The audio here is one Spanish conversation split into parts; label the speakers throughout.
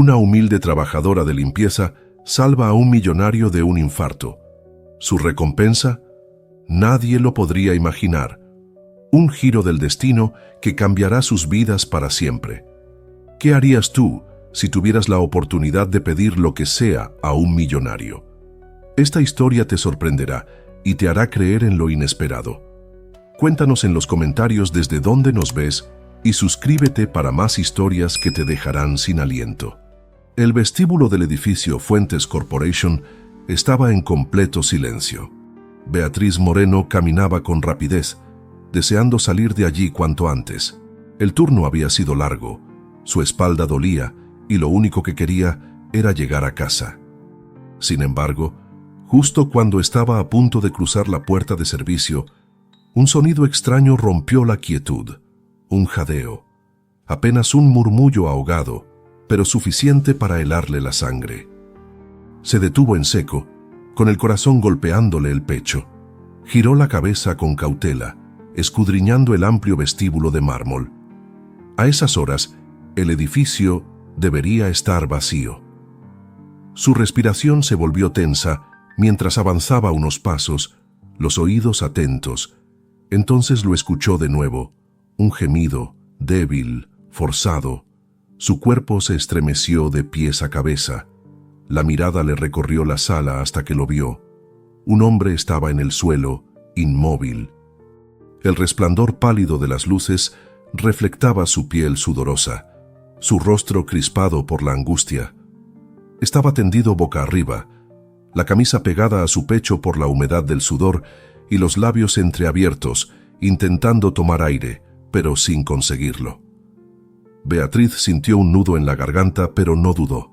Speaker 1: Una humilde trabajadora de limpieza salva a un millonario de un infarto. ¿Su recompensa? Nadie lo podría imaginar. Un giro del destino que cambiará sus vidas para siempre. ¿Qué harías tú si tuvieras la oportunidad de pedir lo que sea a un millonario? Esta historia te sorprenderá y te hará creer en lo inesperado. Cuéntanos en los comentarios desde dónde nos ves y suscríbete para más historias que te dejarán sin aliento. El vestíbulo del edificio Fuentes Corporation estaba en completo silencio. Beatriz Moreno caminaba con rapidez, deseando salir de allí cuanto antes. El turno había sido largo, su espalda dolía y lo único que quería era llegar a casa. Sin embargo, justo cuando estaba a punto de cruzar la puerta de servicio, un sonido extraño rompió la quietud. Un jadeo, apenas un murmullo ahogado, pero suficiente para helarle la sangre. Se detuvo en seco, con el corazón golpeándole el pecho. Giró la cabeza con cautela, escudriñando el amplio vestíbulo de mármol. A esas horas, el edificio debería estar vacío. Su respiración se volvió tensa mientras avanzaba unos pasos, los oídos atentos. Entonces lo escuchó de nuevo, un gemido, débil, forzado. Su cuerpo se estremeció de pies a cabeza. La mirada le recorrió la sala hasta que lo vio. Un hombre estaba en el suelo, inmóvil. El resplandor pálido de las luces reflectaba su piel sudorosa, su rostro crispado por la angustia. Estaba tendido boca arriba, la camisa pegada a su pecho por la humedad del sudor y los labios entreabiertos, intentando tomar aire, pero sin conseguirlo. Beatriz sintió un nudo en la garganta, pero no dudó.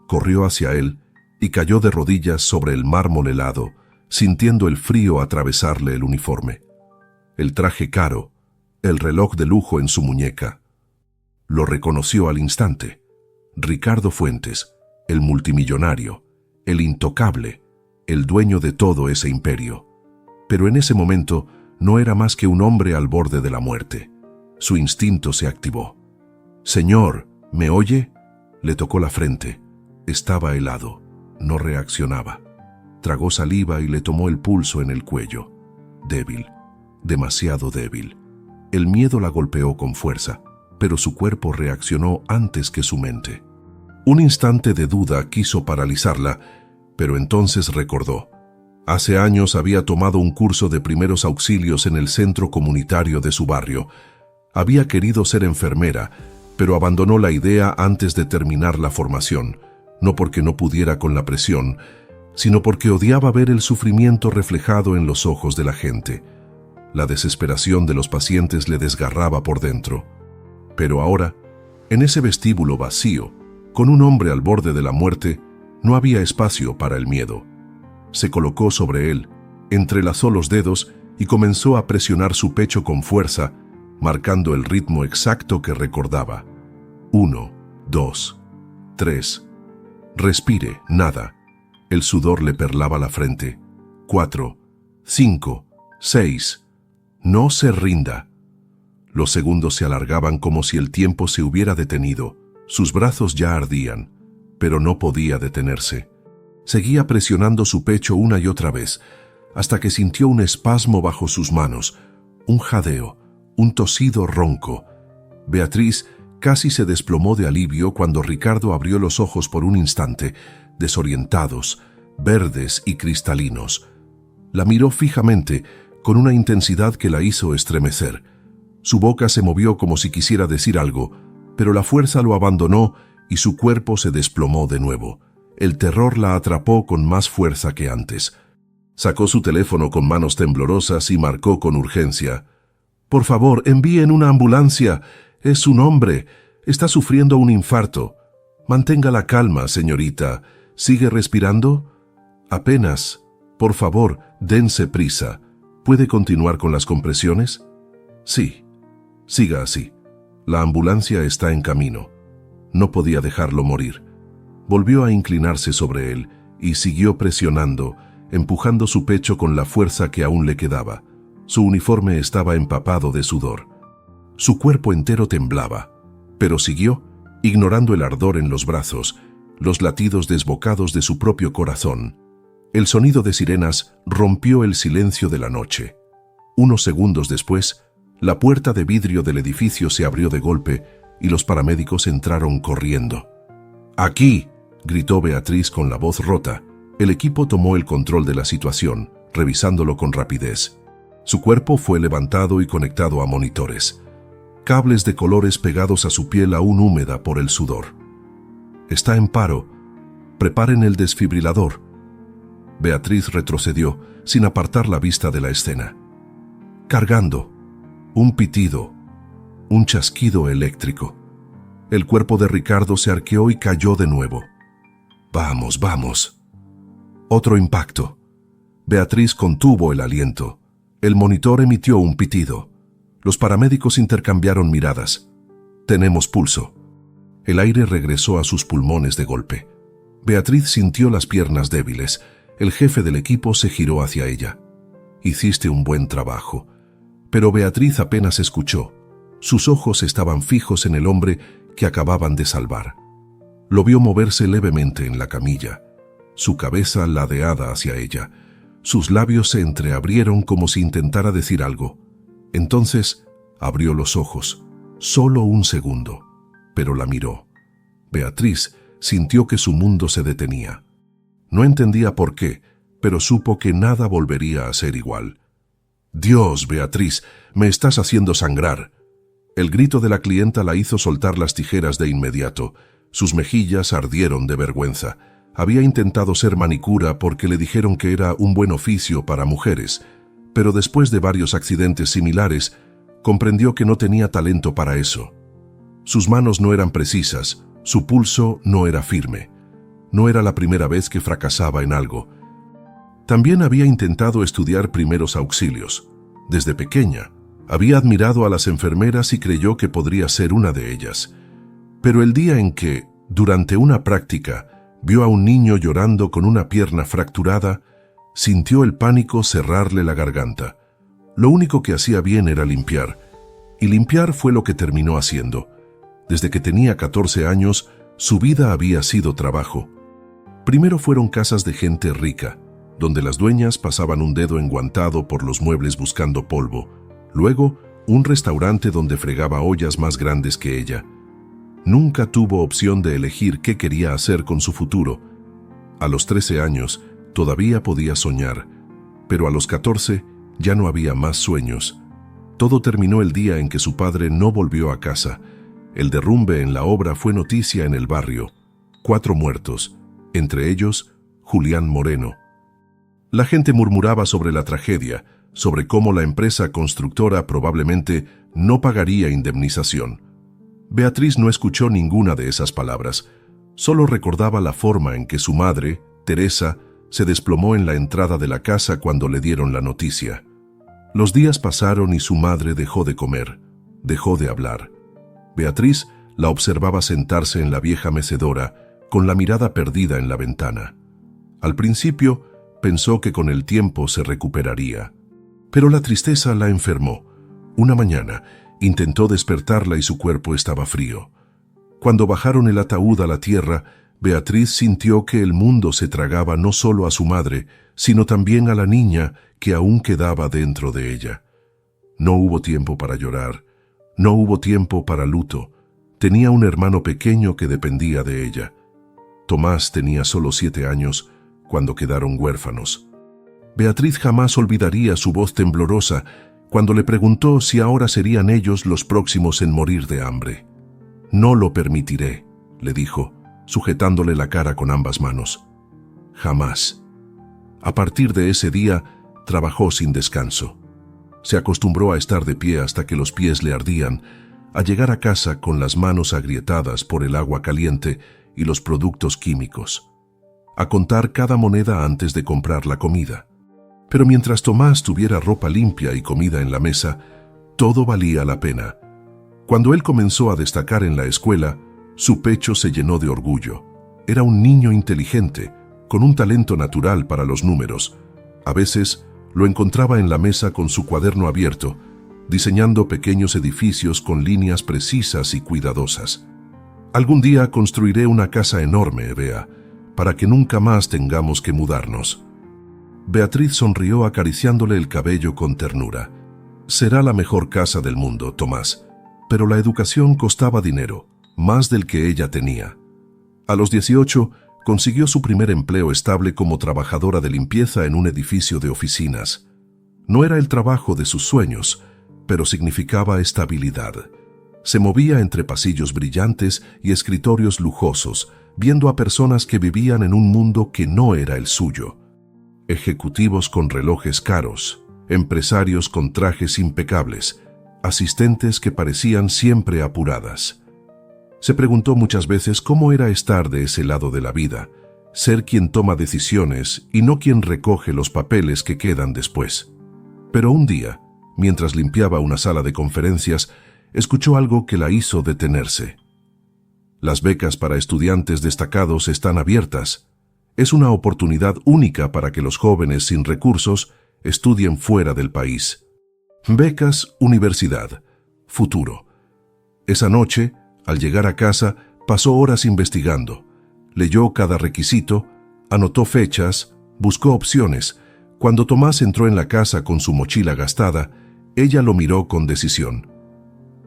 Speaker 1: Corrió hacia él y cayó de rodillas sobre el mármol helado, sintiendo el frío atravesarle el uniforme. El traje caro, el reloj de lujo en su muñeca. Lo reconoció al instante. Ricardo Fuentes, el multimillonario, el intocable, el dueño de todo ese imperio. Pero en ese momento no era más que un hombre al borde de la muerte. Su instinto se activó. «Señor, ¿me oye?». Le tocó la frente. Estaba helado. No reaccionaba. Tragó saliva y le tomó el pulso en el cuello. Débil, demasiado débil. El miedo la golpeó con fuerza, pero su cuerpo reaccionó antes que su mente. Un instante de duda quiso paralizarla, pero entonces recordó. Hace años había tomado un curso de primeros auxilios en el centro comunitario de su barrio. Había querido ser enfermera, pero abandonó la idea antes de terminar la formación, no porque no pudiera con la presión, sino porque odiaba ver el sufrimiento reflejado en los ojos de la gente. La desesperación de los pacientes le desgarraba por dentro. Pero ahora, en ese vestíbulo vacío, con un hombre al borde de la muerte, no había espacio para el miedo. Se colocó sobre él, entrelazó los dedos y comenzó a presionar su pecho con fuerza, marcando el ritmo exacto que recordaba. 1, 2, 3. Respire, nada. El sudor le perlaba la frente. 4, 5, 6. No se rinda. Los segundos se alargaban como si el tiempo se hubiera detenido. Sus brazos ya ardían, pero no podía detenerse. Seguía presionando su pecho una y otra vez, hasta que sintió un espasmo bajo sus manos, un jadeo, un tosido ronco. Beatriz casi se desplomó de alivio cuando Ricardo abrió los ojos por un instante, desorientados, verdes y cristalinos. La miró fijamente, con una intensidad que la hizo estremecer. Su boca se movió como si quisiera decir algo, pero la fuerza lo abandonó y su cuerpo se desplomó de nuevo. El terror la atrapó con más fuerza que antes. Sacó su teléfono con manos temblorosas y marcó con urgencia. «Por favor, envíen una ambulancia. Es un hombre. Está sufriendo un infarto. Mantenga la calma, señorita. ¿Sigue respirando? Apenas. Por favor, dense prisa. ¿Puede continuar con las compresiones?» «Sí. Siga así. La ambulancia está en camino». No podía dejarlo morir. Volvió a inclinarse sobre él y siguió presionando, empujando su pecho con la fuerza que aún le quedaba. Su uniforme estaba empapado de sudor. Su cuerpo entero temblaba, pero siguió ignorando el ardor en los brazos, los latidos desbocados de su propio corazón. El sonido de sirenas rompió el silencio de la noche. Unos segundos después, la puerta de vidrio del edificio se abrió de golpe y los paramédicos entraron corriendo. ¡Aquí!, gritó Beatriz con la voz rota. El equipo tomó el control de la situación, revisándolo con rapidez. Su cuerpo fue levantado y conectado a monitores. Cables de colores pegados a su piel aún húmeda por el sudor. «Está en paro. Preparen el desfibrilador». Beatriz retrocedió, sin apartar la vista de la escena. Cargando. Un pitido. Un chasquido eléctrico. El cuerpo de Ricardo se arqueó y cayó de nuevo. «Vamos, vamos». Otro impacto. Beatriz contuvo el aliento. El monitor emitió un pitido. Los paramédicos intercambiaron miradas. «Tenemos pulso». El aire regresó a sus pulmones de golpe. Beatriz sintió las piernas débiles. El jefe del equipo se giró hacia ella. «Hiciste un buen trabajo». Pero Beatriz apenas escuchó. Sus ojos estaban fijos en el hombre que acababan de salvar. Lo vio moverse levemente en la camilla, su cabeza ladeada hacia ella. Sus labios se entreabrieron como si intentara decir algo. Entonces abrió los ojos, solo un segundo, pero la miró. Beatriz sintió que su mundo se detenía. No entendía por qué, pero supo que nada volvería a ser igual. «Dios, Beatriz, me estás haciendo sangrar». El grito de la clienta la hizo soltar las tijeras de inmediato. Sus mejillas ardieron de vergüenza. Había intentado ser manicura porque le dijeron que era un buen oficio para mujeres, pero después de varios accidentes similares, comprendió que no tenía talento para eso. Sus manos no eran precisas, su pulso no era firme. No era la primera vez que fracasaba en algo. También había intentado estudiar primeros auxilios. Desde pequeña, había admirado a las enfermeras y creyó que podría ser una de ellas. Pero el día en que, durante una práctica, vio a un niño llorando con una pierna fracturada, sintió el pánico cerrarle la garganta. Lo único que hacía bien era limpiar, y limpiar fue lo que terminó haciendo. Desde que tenía 14 años, su vida había sido trabajo. Primero fueron casas de gente rica, donde las dueñas pasaban un dedo enguantado por los muebles buscando polvo. Luego, un restaurante donde fregaba ollas más grandes que ella. Nunca tuvo opción de elegir qué quería hacer con su futuro. A los 13 años, todavía podía soñar, pero a los 14 ya no había más sueños. Todo terminó el día en que su padre no volvió a casa. El derrumbe en la obra fue noticia en el barrio. 4 muertos, entre ellos Julián Moreno. La gente murmuraba sobre la tragedia, sobre cómo la empresa constructora probablemente no pagaría indemnización. Beatriz no escuchó ninguna de esas palabras, solo recordaba la forma en que su madre, Teresa, se desplomó en la entrada de la casa cuando le dieron la noticia. Los días pasaron y su madre dejó de comer, dejó de hablar. Beatriz la observaba sentarse en la vieja mecedora, con la mirada perdida en la ventana. Al principio, pensó que con el tiempo se recuperaría. Pero la tristeza la enfermó. Una mañana, intentó despertarla y su cuerpo estaba frío. Cuando bajaron el ataúd a la tierra, Beatriz sintió que el mundo se tragaba no solo a su madre, sino también a la niña que aún quedaba dentro de ella. No hubo tiempo para llorar, no hubo tiempo para luto. Tenía un hermano pequeño que dependía de ella. Tomás tenía solo 7 años cuando quedaron huérfanos. Beatriz jamás olvidaría su voz temblorosa cuando le preguntó si ahora serían ellos los próximos en morir de hambre. «No lo permitiré», le dijo, sujetándole la cara con ambas manos. «Jamás». A partir de ese día, trabajó sin descanso. Se acostumbró a estar de pie hasta que los pies le ardían, a llegar a casa con las manos agrietadas por el agua caliente y los productos químicos, a contar cada moneda antes de comprar la comida. Pero mientras Tomás tuviera ropa limpia y comida en la mesa, todo valía la pena. Cuando él comenzó a destacar en la escuela, su pecho se llenó de orgullo. Era un niño inteligente, con un talento natural para los números. A veces lo encontraba en la mesa con su cuaderno abierto, diseñando pequeños edificios con líneas precisas y cuidadosas. Algún día construiré una casa enorme, Bea, para que nunca más tengamos que mudarnos. Beatriz sonrió acariciándole el cabello con ternura. Será la mejor casa del mundo, Tomás, pero la educación costaba dinero, más del que ella tenía. A los 18, consiguió su primer empleo estable como trabajadora de limpieza en un edificio de oficinas. No era el trabajo de sus sueños, pero significaba estabilidad. Se movía entre pasillos brillantes y escritorios lujosos, viendo a personas que vivían en un mundo que no era el suyo. Ejecutivos con relojes caros, empresarios con trajes impecables, asistentes que parecían siempre apuradas. Se preguntó muchas veces cómo era estar de ese lado de la vida, ser quien toma decisiones y no quien recoge los papeles que quedan después. Pero un día, mientras limpiaba una sala de conferencias, escuchó algo que la hizo detenerse. Las becas para estudiantes destacados están abiertas. Es una oportunidad única para que los jóvenes sin recursos estudien fuera del país. Becas, universidad, futuro. Esa noche, al llegar a casa, pasó horas investigando. Leyó cada requisito, anotó fechas, buscó opciones. Cuando Tomás entró en la casa con su mochila gastada, ella lo miró con decisión.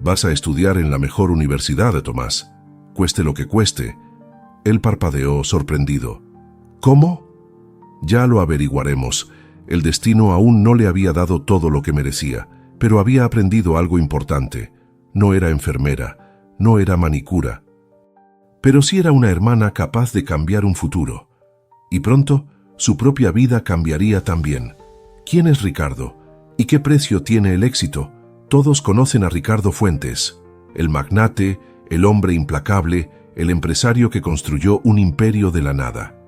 Speaker 1: «Vas a estudiar en la mejor universidad, Tomás, cueste lo que cueste». Él parpadeó sorprendido. «¿Cómo?» «Ya lo averiguaremos». El destino aún no le había dado todo lo que merecía, pero había aprendido algo importante. No era enfermera, no era manicura, pero sí era una hermana capaz de cambiar un futuro. Y pronto, su propia vida cambiaría también. ¿Quién es Ricardo? ¿Y qué precio tiene el éxito? Todos conocen a Ricardo Fuentes, el magnate, el hombre implacable, el empresario que construyó un imperio de la nada.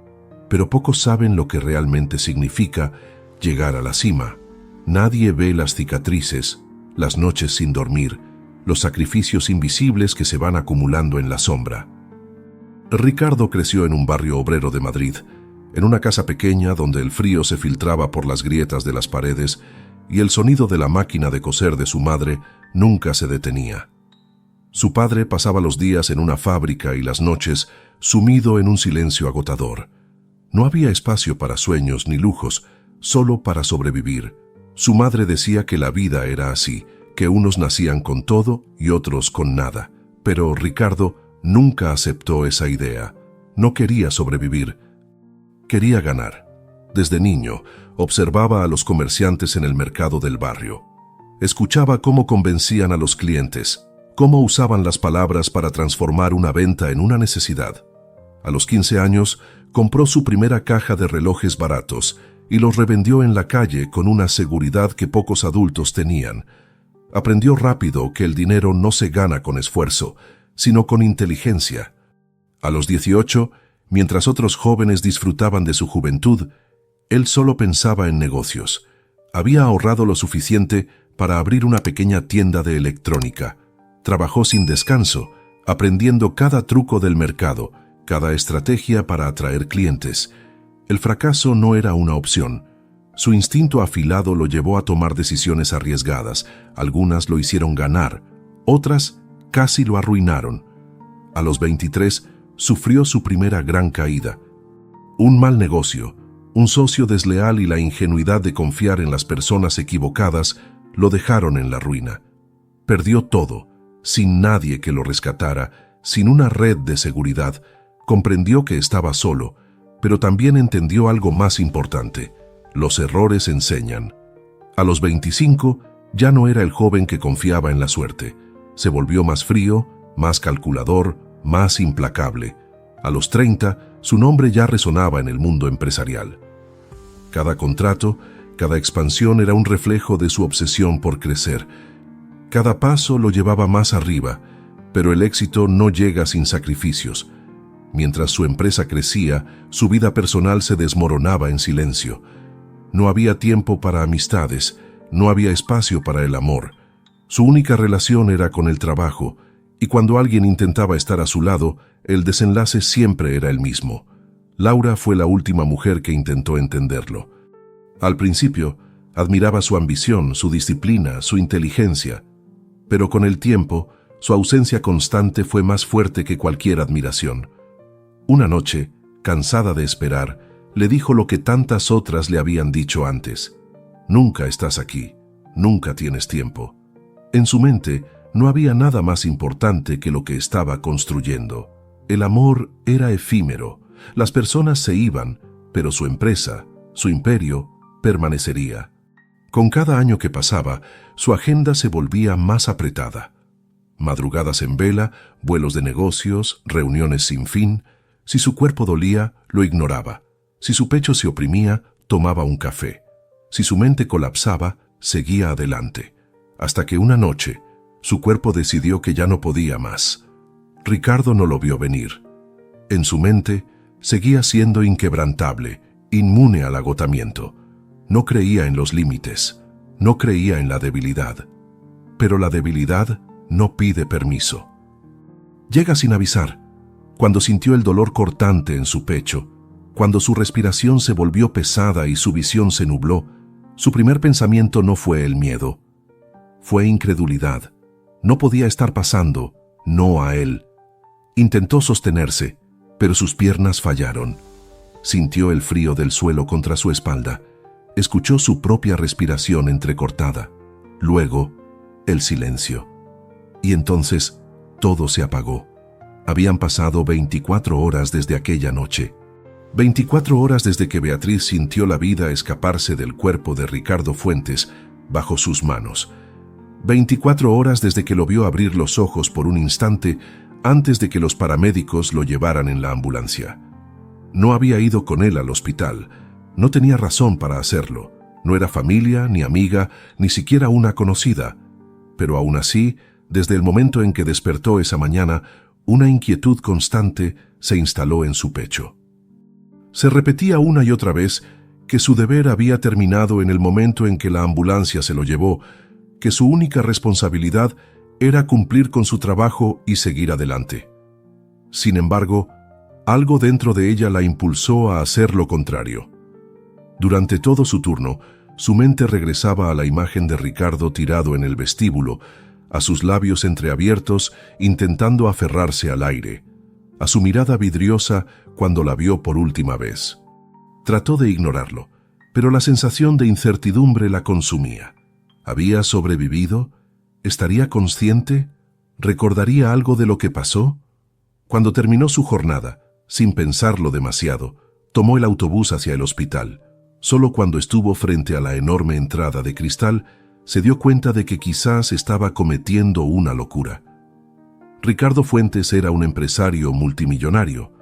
Speaker 1: Pero pocos saben lo que realmente significa llegar a la cima. Nadie ve las cicatrices, las noches sin dormir, los sacrificios invisibles que se van acumulando en la sombra. Ricardo creció en un barrio obrero de Madrid, en una casa pequeña donde el frío se filtraba por las grietas de las paredes y el sonido de la máquina de coser de su madre nunca se detenía. Su padre pasaba los días en una fábrica y las noches sumido en un silencio agotador. No había espacio para sueños ni lujos, solo para sobrevivir. Su madre decía que la vida era así, que unos nacían con todo y otros con nada. Pero Ricardo nunca aceptó esa idea. No quería sobrevivir, quería ganar. Desde niño, observaba a los comerciantes en el mercado del barrio. Escuchaba cómo convencían a los clientes, cómo usaban las palabras para transformar una venta en una necesidad. A los 15 años, compró su primera caja de relojes baratos y los revendió en la calle con una seguridad que pocos adultos tenían. Aprendió rápido que el dinero no se gana con esfuerzo, sino con inteligencia. A los 18, mientras otros jóvenes disfrutaban de su juventud, él solo pensaba en negocios. Había ahorrado lo suficiente para abrir una pequeña tienda de electrónica. Trabajó sin descanso, aprendiendo cada truco del mercado, cada estrategia para atraer clientes. El fracaso no era una opción. Su instinto afilado lo llevó a tomar decisiones arriesgadas. Algunas lo hicieron ganar, otras casi lo arruinaron. A los 23, sufrió su primera gran caída. Un mal negocio, un socio desleal y la ingenuidad de confiar en las personas equivocadas lo dejaron en la ruina. Perdió todo, sin nadie que lo rescatara, sin una red de seguridad. Comprendió que estaba solo, pero también entendió algo más importante. Los errores enseñan. A los 25, ya no era el joven que confiaba en la suerte. Se volvió más frío, más calculador, más implacable. A los 30, su nombre ya resonaba en el mundo empresarial. Cada contrato, cada expansión era un reflejo de su obsesión por crecer. Cada paso lo llevaba más arriba, pero el éxito no llega sin sacrificios. Mientras su empresa crecía, su vida personal se desmoronaba en silencio. No había tiempo para amistades, no había espacio para el amor. Su única relación era con el trabajo, y cuando alguien intentaba estar a su lado, el desenlace siempre era el mismo. Laura fue la última mujer que intentó entenderlo. Al principio, admiraba su ambición, su disciplina, su inteligencia, pero con el tiempo, Su ausencia constante fue más fuerte que cualquier admiración. Una noche, cansada de esperar, le dijo lo que tantas otras le habían dicho antes. Nunca estás aquí, nunca tienes tiempo. En su mente no había nada más importante que lo que estaba construyendo. El amor era efímero, las personas se iban, pero su empresa, su imperio, permanecería. Con cada año que pasaba, su agenda se volvía más apretada. Madrugadas en vela, vuelos de negocios, reuniones sin fin. Si su cuerpo dolía, lo ignoraba. Si su pecho se oprimía, tomaba un café. Si su mente colapsaba, seguía adelante. Hasta que una noche, su cuerpo decidió que ya no podía más. Ricardo no lo vio venir. En su mente, seguía siendo inquebrantable, inmune al agotamiento. No creía en los límites, no creía en la debilidad. Pero la debilidad no pide permiso. Llega sin avisar, cuando sintió el dolor cortante en su pecho, cuando su respiración se volvió pesada y su visión se nubló, su primer pensamiento no fue el miedo, fue incredulidad. No podía estar pasando, no a él. Intentó sostenerse, pero sus piernas fallaron. Sintió el frío del suelo contra su espalda. Escuchó su propia respiración entrecortada. Luego, el silencio. Y entonces, todo se apagó. Habían pasado 24 horas desde aquella noche. 24 horas desde que Beatriz sintió la vida escaparse del cuerpo de Ricardo Fuentes bajo sus manos. 24 horas desde que lo vio abrir los ojos por un instante antes de que los paramédicos lo llevaran en la ambulancia. No había ido con él al hospital. No tenía razón para hacerlo. No era familia, ni amiga, ni siquiera una conocida. Pero aún así, desde el momento en que despertó esa mañana, una inquietud constante se instaló en su pecho. Se repetía una y otra vez que su deber había terminado en el momento en que la ambulancia se lo llevó, que su única responsabilidad era cumplir con su trabajo y seguir adelante. Sin embargo, algo dentro de ella la impulsó a hacer lo contrario. Durante todo su turno, su mente regresaba a la imagen de Ricardo tirado en el vestíbulo, a sus labios entreabiertos intentando aferrarse al aire, a su mirada vidriosa cuando la vio por última vez. Trató de ignorarlo, pero la sensación de incertidumbre la consumía. ¿Había sobrevivido? ¿Estaría consciente? ¿Recordaría algo de lo que pasó? Cuando terminó su jornada, sin pensarlo demasiado, tomó el autobús hacia el hospital. Solo cuando estuvo frente a la enorme entrada de cristal, se dio cuenta de que quizás estaba cometiendo una locura. Ricardo Fuentes era un empresario multimillonario,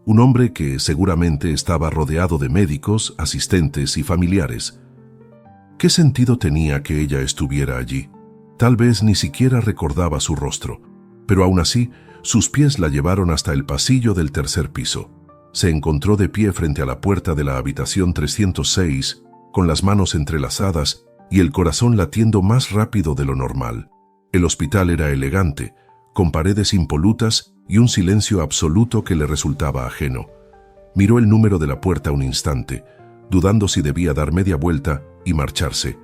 Speaker 1: un hombre que seguramente estaba rodeado de médicos, asistentes y familiares. ¿Qué sentido tenía que ella estuviera allí? Tal vez ni siquiera recordaba su rostro, pero aún así, sus pies la llevaron hasta el pasillo del tercer piso. Se encontró de pie frente a la puerta de la habitación 306, con las manos entrelazadas y el corazón latiendo más rápido de lo normal. El hospital era elegante, con paredes impolutas y un silencio absoluto que le resultaba ajeno. Miró el número de la puerta un instante, dudando si debía dar media vuelta y marcharse.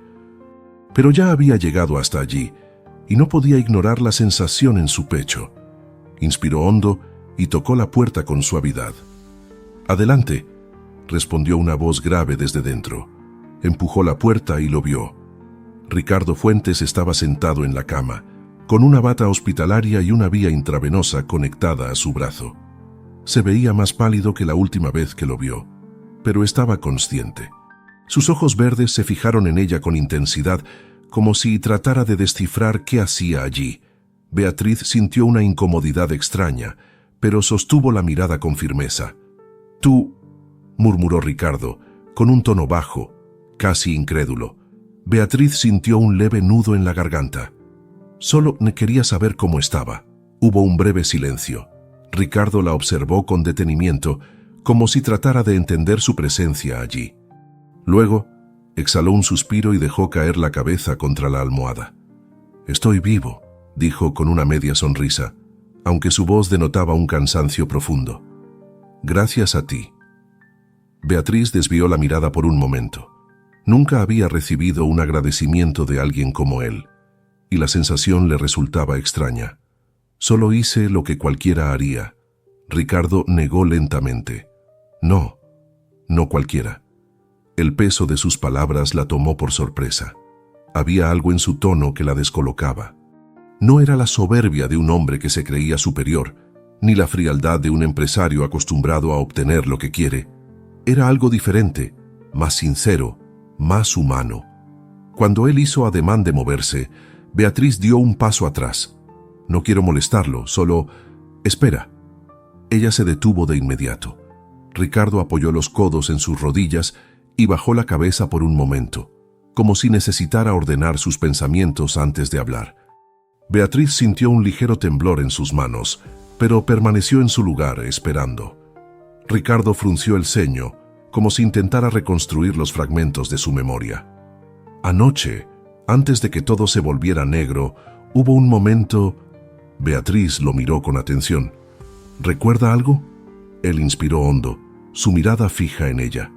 Speaker 1: Pero ya había llegado hasta allí, y no podía ignorar la sensación en su pecho. Inspiró hondo y tocó la puerta con suavidad. «Adelante», respondió una voz grave desde dentro. Empujó la puerta y lo vio. Ricardo Fuentes estaba sentado en la cama, con una bata hospitalaria y una vía intravenosa conectada a su brazo. Se veía más pálido que la última vez que lo vio, pero estaba consciente. Sus ojos verdes se fijaron en ella con intensidad, como si tratara de descifrar qué hacía allí. Beatriz sintió una incomodidad extraña, pero sostuvo la mirada con firmeza. «Tú», murmuró Ricardo, con un tono bajo, casi incrédulo. Beatriz sintió un leve nudo en la garganta. Solo quería saber cómo estaba. Hubo un breve silencio. Ricardo la observó con detenimiento, como si tratara de entender su presencia allí. Luego, exhaló un suspiro y dejó caer la cabeza contra la almohada. «Estoy vivo», dijo con una media sonrisa, aunque su voz denotaba un cansancio profundo. «Gracias a ti». Beatriz desvió la mirada por un momento. Nunca había recibido un agradecimiento de alguien como él, y la sensación le resultaba extraña. Solo hice lo que cualquiera haría. Ricardo negó lentamente. No, no cualquiera. El peso de sus palabras la tomó por sorpresa. Había algo en su tono que la descolocaba. No era la soberbia de un hombre que se creía superior, ni la frialdad de un empresario acostumbrado a obtener lo que quiere. Era algo diferente, más sincero, más humano. Cuando él hizo ademán de moverse, Beatriz dio un paso atrás. No quiero molestarlo, solo... Espera. Ella se detuvo de inmediato. Ricardo apoyó los codos en sus rodillas y bajó la cabeza por un momento, como si necesitara ordenar sus pensamientos antes de hablar. Beatriz sintió un ligero temblor en sus manos, pero permaneció en su lugar, esperando. Ricardo frunció el ceño, como si intentara reconstruir los fragmentos de su memoria. Anoche, antes de que todo se volviera negro, hubo un momento... Beatriz lo miró con atención. ¿Recuerda algo? Él inspiró hondo, su mirada fija en ella.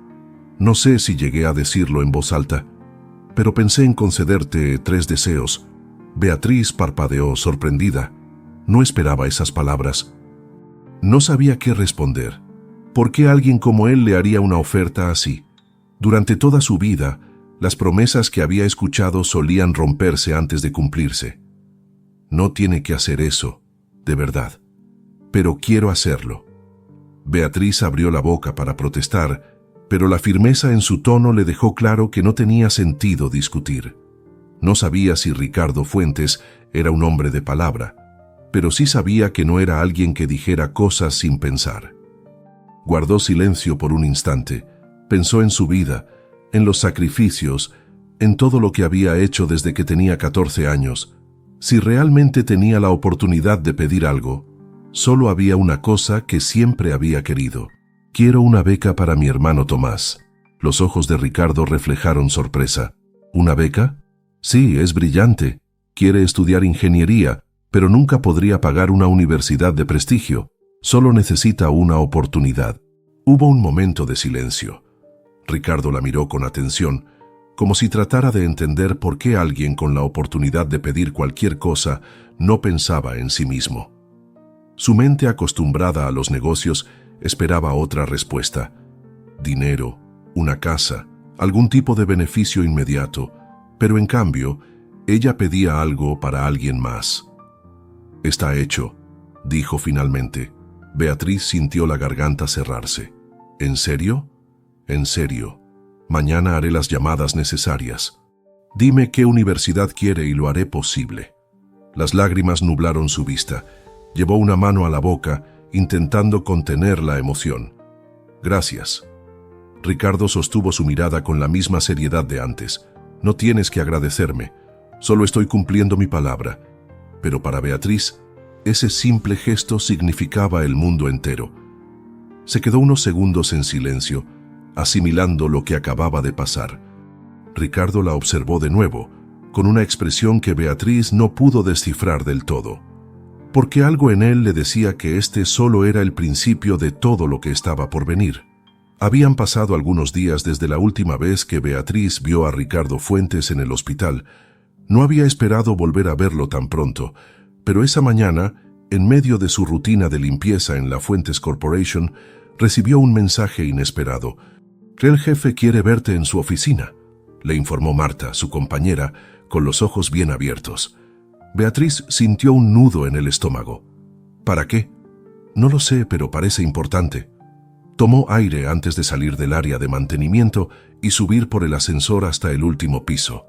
Speaker 1: No sé si llegué a decirlo en voz alta, pero pensé en concederte 3 deseos. Beatriz parpadeó, sorprendida. No esperaba esas palabras. No sabía qué responder. ¿Por qué alguien como él le haría una oferta así? Durante toda su vida, las promesas que había escuchado solían romperse antes de cumplirse. No tiene que hacer eso, de verdad. Pero quiero hacerlo. Beatriz abrió la boca para protestar, pero la firmeza en su tono le dejó claro que no tenía sentido discutir. No sabía si Ricardo Fuentes era un hombre de palabra, pero sí sabía que no era alguien que dijera cosas sin pensar. Guardó silencio por un instante, pensó en su vida, en los sacrificios, en todo lo que había hecho desde que tenía 14 años. Si realmente tenía la oportunidad de pedir algo, solo había una cosa que siempre había querido. Quiero una beca para mi hermano Tomás. Los ojos de Ricardo reflejaron sorpresa. ¿Una beca? Sí, es brillante. Quiere estudiar ingeniería, pero nunca podría pagar una universidad de prestigio. Solo necesita una oportunidad. Hubo un momento de silencio. Ricardo la miró con atención, como si tratara de entender por qué alguien con la oportunidad de pedir cualquier cosa no pensaba en sí mismo. Su mente, acostumbrada a los negocios, esperaba otra respuesta. Dinero, una casa, algún tipo de beneficio inmediato, pero en cambio, ella pedía algo para alguien más. «Está hecho», dijo finalmente. Beatriz sintió la garganta cerrarse. «¿En serio?» «En serio. Mañana haré las llamadas necesarias. Dime qué universidad quiere y lo haré posible». Las lágrimas nublaron su vista. Llevó una mano a la boca, intentando contener la emoción. «Gracias». Ricardo sostuvo su mirada con la misma seriedad de antes. «No tienes que agradecerme. Solo estoy cumpliendo mi palabra». Pero para Beatriz, ese simple gesto significaba el mundo entero. Se quedó unos segundos en silencio, asimilando lo que acababa de pasar. Ricardo la observó de nuevo, con una expresión que Beatriz no pudo descifrar del todo, porque algo en él le decía que este solo era el principio de todo lo que estaba por venir. Habían pasado algunos días desde la última vez que Beatriz vio a Ricardo Fuentes en el hospital. No había esperado volver a verlo tan pronto, pero esa mañana, en medio de su rutina de limpieza en la Fuentes Corporation, recibió un mensaje inesperado. «El jefe quiere verte en su oficina», le informó Marta, su compañera, con los ojos bien abiertos. Beatriz sintió un nudo en el estómago. «¿Para qué?» «No lo sé, pero parece importante». Tomó aire antes de salir del área de mantenimiento y subir por el ascensor hasta el último piso.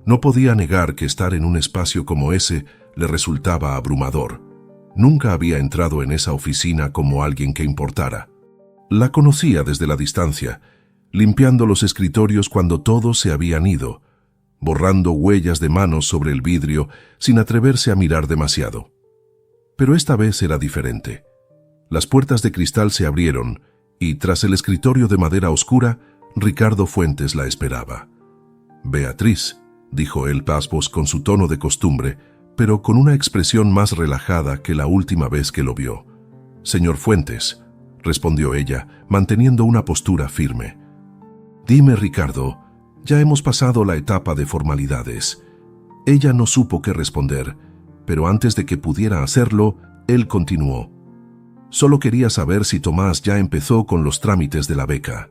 Speaker 1: No podía negar que estar en un espacio como ese le resultaba abrumador. Nunca había entrado en esa oficina como alguien que importara. La conocía desde la distancia, limpiando los escritorios cuando todos se habían ido, borrando huellas de manos sobre el vidrio sin atreverse a mirar demasiado. Pero esta vez era diferente. Las puertas de cristal se abrieron y, tras el escritorio de madera oscura, Ricardo Fuentes la esperaba. «Beatriz», dijo él pasmos con su tono de costumbre, pero con una expresión más relajada que la última vez que lo vio. «Señor Fuentes», respondió ella, manteniendo una postura firme. «Dime, Ricardo, ya hemos pasado la etapa de formalidades». Ella no supo qué responder. pero antes de que pudiera hacerlo, él continuó. Solo quería saber si Tomás ya empezó con los trámites de la beca.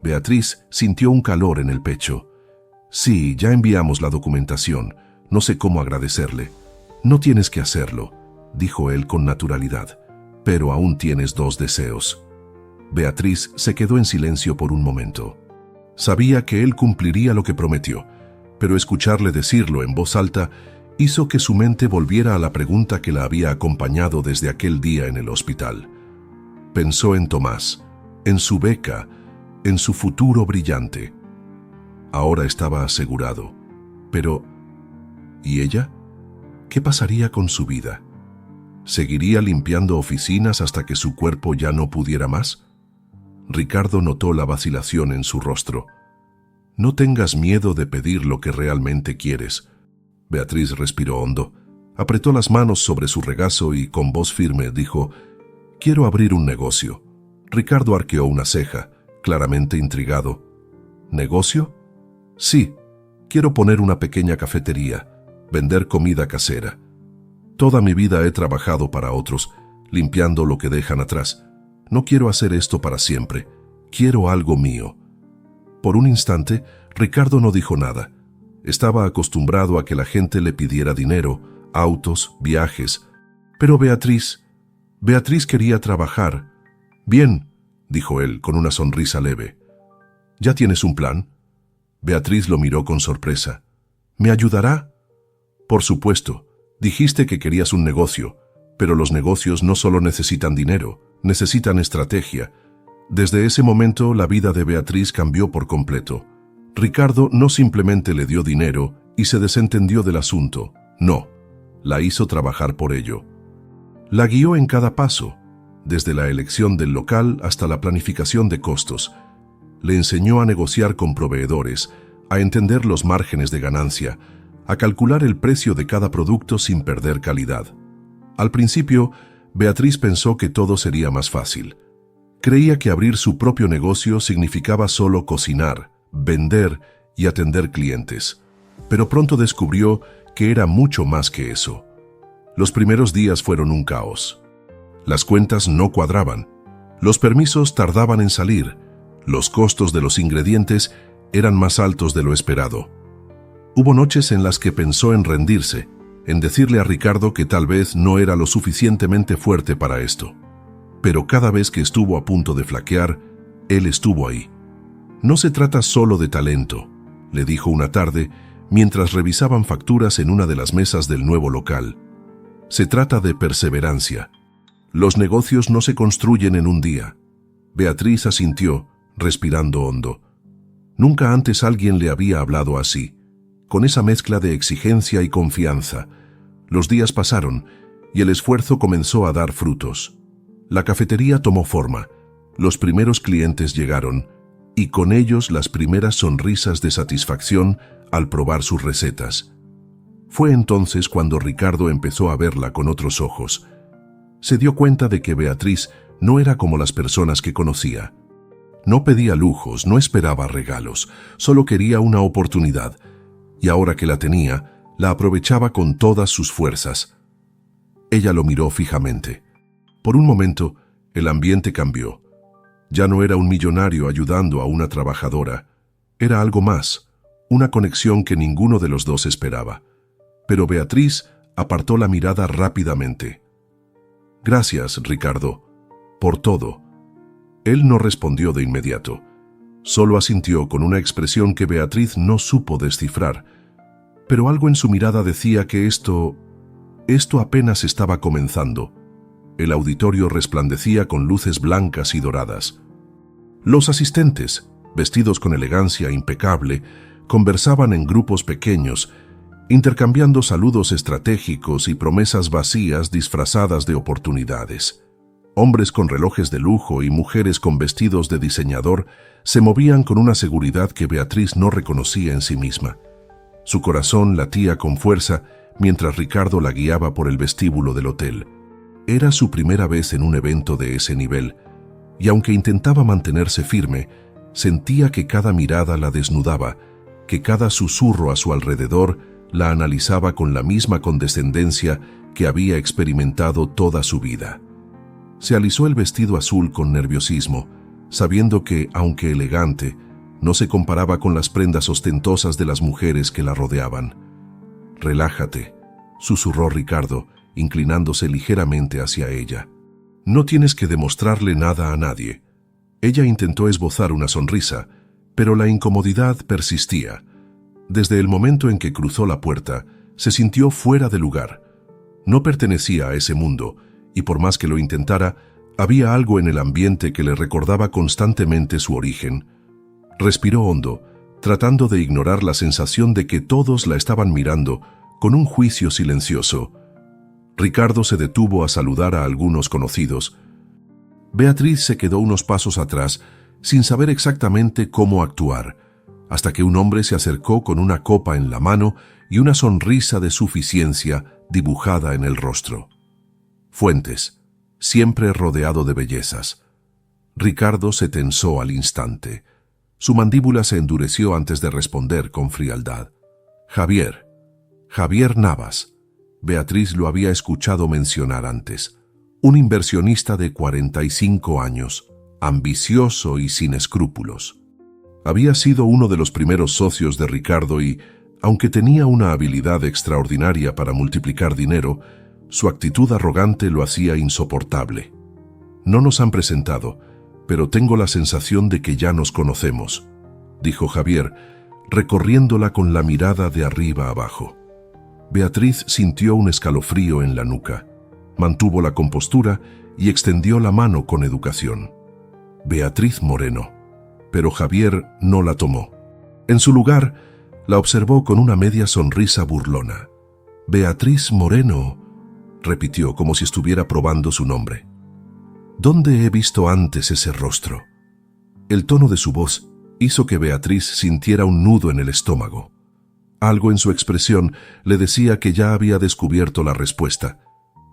Speaker 1: Beatriz sintió un calor en el pecho. Sí, ya enviamos la documentación. No sé cómo agradecerle. No tienes que hacerlo, dijo él con naturalidad, pero aún tienes 2 deseos. Beatriz se quedó en silencio por un momento. Sabía que él cumpliría lo que prometió, pero escucharle decirlo en voz alta hizo que su mente volviera a la pregunta que la había acompañado desde aquel día en el hospital. Pensó en Tomás, en su beca, en su futuro brillante. Ahora estaba asegurado. Pero, ¿y ella? ¿Qué pasaría con su vida? ¿Seguiría limpiando oficinas hasta que su cuerpo ya no pudiera más? Ricardo notó la vacilación en su rostro. No tengas miedo de pedir lo que realmente quieres. Beatriz respiró hondo, apretó las manos sobre su regazo y con voz firme dijo: «Quiero abrir un negocio». Ricardo arqueó una ceja, claramente intrigado. ¿Negocio? Sí, quiero poner una pequeña cafetería, vender comida casera. Toda mi vida he trabajado para otros, limpiando lo que dejan atrás. No quiero hacer esto para siempre. Quiero algo mío. Por un instante, Ricardo no dijo nada. Estaba acostumbrado a que la gente le pidiera dinero, autos, viajes. Pero Beatriz quería trabajar. «Bien», dijo él con una sonrisa leve. «¿Ya tienes un plan?» Beatriz lo miró con sorpresa. «¿Me ayudará?» «Por supuesto. Dijiste que querías un negocio, pero los negocios no solo necesitan dinero, necesitan estrategia». Desde ese momento, la vida de Beatriz cambió por completo. Ricardo no simplemente le dio dinero y se desentendió del asunto. No, la hizo trabajar por ello. La guió en cada paso, desde la elección del local hasta la planificación de costos. Le enseñó a negociar con proveedores, a entender los márgenes de ganancia, a calcular el precio de cada producto sin perder calidad. Al principio, Beatriz pensó que todo sería más fácil. Creía que abrir su propio negocio significaba solo cocinar, vender y atender clientes. Pero pronto descubrió que era mucho más que eso. Los primeros días fueron un caos. Las cuentas no cuadraban. Los permisos tardaban en salir. Los costos de los ingredientes eran más altos de lo esperado. Hubo noches en las que pensó en rendirse, en decirle a Ricardo que tal vez no era lo suficientemente fuerte para esto. Pero cada vez que estuvo a punto de flaquear, él estuvo ahí. «No se trata solo de talento», le dijo una tarde mientras revisaban facturas en una de las mesas del nuevo local. «Se trata de perseverancia. Los negocios no se construyen en un día». Beatriz asintió, respirando hondo. Nunca antes alguien le había hablado así, con esa mezcla de exigencia y confianza. Los días pasaron y el esfuerzo comenzó a dar frutos. La cafetería tomó forma, los primeros clientes llegaron y con ellos las primeras sonrisas de satisfacción al probar sus recetas. Fue entonces cuando Ricardo empezó a verla con otros ojos. Se dio cuenta de que Beatriz no era como las personas que conocía. No pedía lujos, no esperaba regalos, solo quería una oportunidad, y ahora que la tenía, la aprovechaba con todas sus fuerzas. Ella lo miró fijamente. Por un momento, el ambiente cambió. Ya no era un millonario ayudando a una trabajadora. Era algo más, una conexión que ninguno de los dos esperaba. Pero Beatriz apartó la mirada rápidamente. «Gracias, Ricardo, por todo». Él no respondió de inmediato. Solo asintió con una expresión que Beatriz no supo descifrar. Pero algo en su mirada decía que esto apenas estaba comenzando. El auditorio resplandecía con luces blancas y doradas. Los asistentes, vestidos con elegancia impecable, conversaban en grupos pequeños, intercambiando saludos estratégicos y promesas vacías disfrazadas de oportunidades. Hombres con relojes de lujo y mujeres con vestidos de diseñador se movían con una seguridad que Beatriz no reconocía en sí misma. Su corazón latía con fuerza mientras Ricardo la guiaba por el vestíbulo del hotel. Era su primera vez en un evento de ese nivel, y aunque intentaba mantenerse firme, sentía que cada mirada la desnudaba, que cada susurro a su alrededor la analizaba con la misma condescendencia que había experimentado toda su vida. Se alisó el vestido azul con nerviosismo, sabiendo que, aunque elegante, no se comparaba con las prendas ostentosas de las mujeres que la rodeaban. «Relájate», susurró Ricardo, inclinándose ligeramente hacia ella. «No tienes que demostrarle nada a nadie». Ella intentó esbozar una sonrisa, pero la incomodidad persistía. Desde el momento en que cruzó la puerta, se sintió fuera de lugar. No pertenecía a ese mundo, y por más que lo intentara, había algo en el ambiente que le recordaba constantemente su origen. Respiró hondo, tratando de ignorar la sensación de que todos la estaban mirando con un juicio silencioso. Ricardo se detuvo a saludar a algunos conocidos. Beatriz se quedó unos pasos atrás, sin saber exactamente cómo actuar, hasta que un hombre se acercó con una copa en la mano y una sonrisa de suficiencia dibujada en el rostro. Fuentes, siempre rodeado de bellezas. Ricardo se tensó al instante. Su mandíbula se endureció antes de responder con frialdad. Javier Navas. Beatriz lo había escuchado mencionar antes. Un inversionista de 45 años, ambicioso y sin escrúpulos. Había sido uno de los primeros socios de Ricardo y, aunque tenía una habilidad extraordinaria para multiplicar dinero, su actitud arrogante lo hacía insoportable. «No nos han presentado, pero tengo la sensación de que ya nos conocemos», dijo Javier, recorriéndola con la mirada de arriba abajo. Beatriz sintió un escalofrío en la nuca. Mantuvo la compostura y extendió la mano con educación. Beatriz Moreno. Pero Javier no la tomó. En su lugar, la observó con una media sonrisa burlona. «Beatriz Moreno», repitió como si estuviera probando su nombre. «¿Dónde he visto antes ese rostro?». El tono de su voz hizo que Beatriz sintiera un nudo en el estómago. Algo en su expresión le decía que ya había descubierto la respuesta,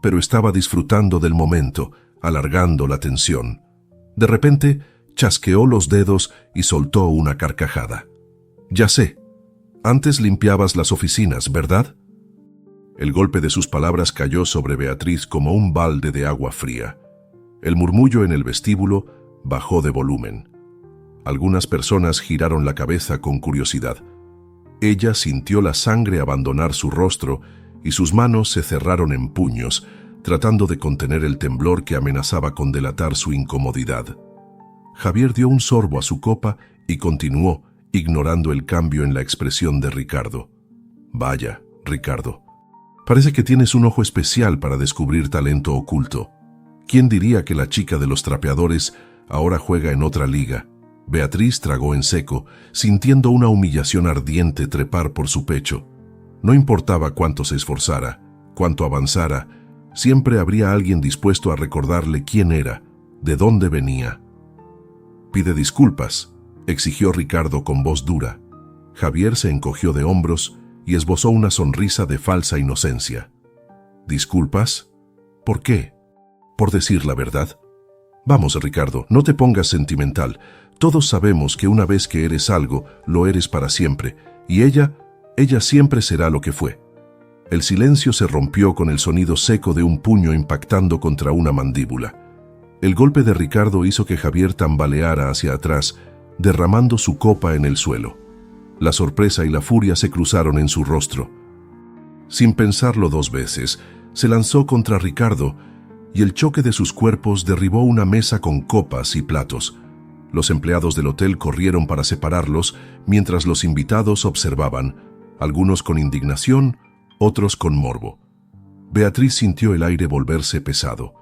Speaker 1: pero estaba disfrutando del momento, alargando la tensión. De repente, chasqueó los dedos y soltó una carcajada. «Ya sé, antes limpiabas las oficinas, ¿verdad?». El golpe de sus palabras cayó sobre Beatriz como un balde de agua fría. El murmullo en el vestíbulo bajó de volumen. Algunas personas giraron la cabeza con curiosidad. Ella sintió la sangre abandonar su rostro y sus manos se cerraron en puños, tratando de contener el temblor que amenazaba con delatar su incomodidad. Javier dio un sorbo a su copa y continuó, ignorando el cambio en la expresión de Ricardo. «Vaya, Ricardo, parece que tienes un ojo especial para descubrir talento oculto. ¿Quién diría que la chica de los trapeadores ahora juega en otra liga?». Beatriz tragó en seco, sintiendo una humillación ardiente trepar por su pecho. No importaba cuánto se esforzara, cuánto avanzara, siempre habría alguien dispuesto a recordarle quién era, de dónde venía. «Pide disculpas», exigió Ricardo con voz dura. Javier se encogió de hombros y esbozó una sonrisa de falsa inocencia. «¿Disculpas? ¿Por qué? ¿Por decir la verdad?». «Vamos, Ricardo, no te pongas sentimental. Todos sabemos que una vez que eres algo, lo eres para siempre, y ella siempre será lo que fue». El silencio se rompió con el sonido seco de un puño impactando contra una mandíbula. El golpe de Ricardo hizo que Javier tambaleara hacia atrás, derramando su copa en el suelo. La sorpresa y la furia se cruzaron en su rostro. Sin pensarlo dos veces, se lanzó contra Ricardo, y el choque de sus cuerpos derribó una mesa con copas y platos. Los empleados del hotel corrieron para separarlos, mientras los invitados observaban, algunos con indignación, otros con morbo. Beatriz sintió el aire volverse pesado.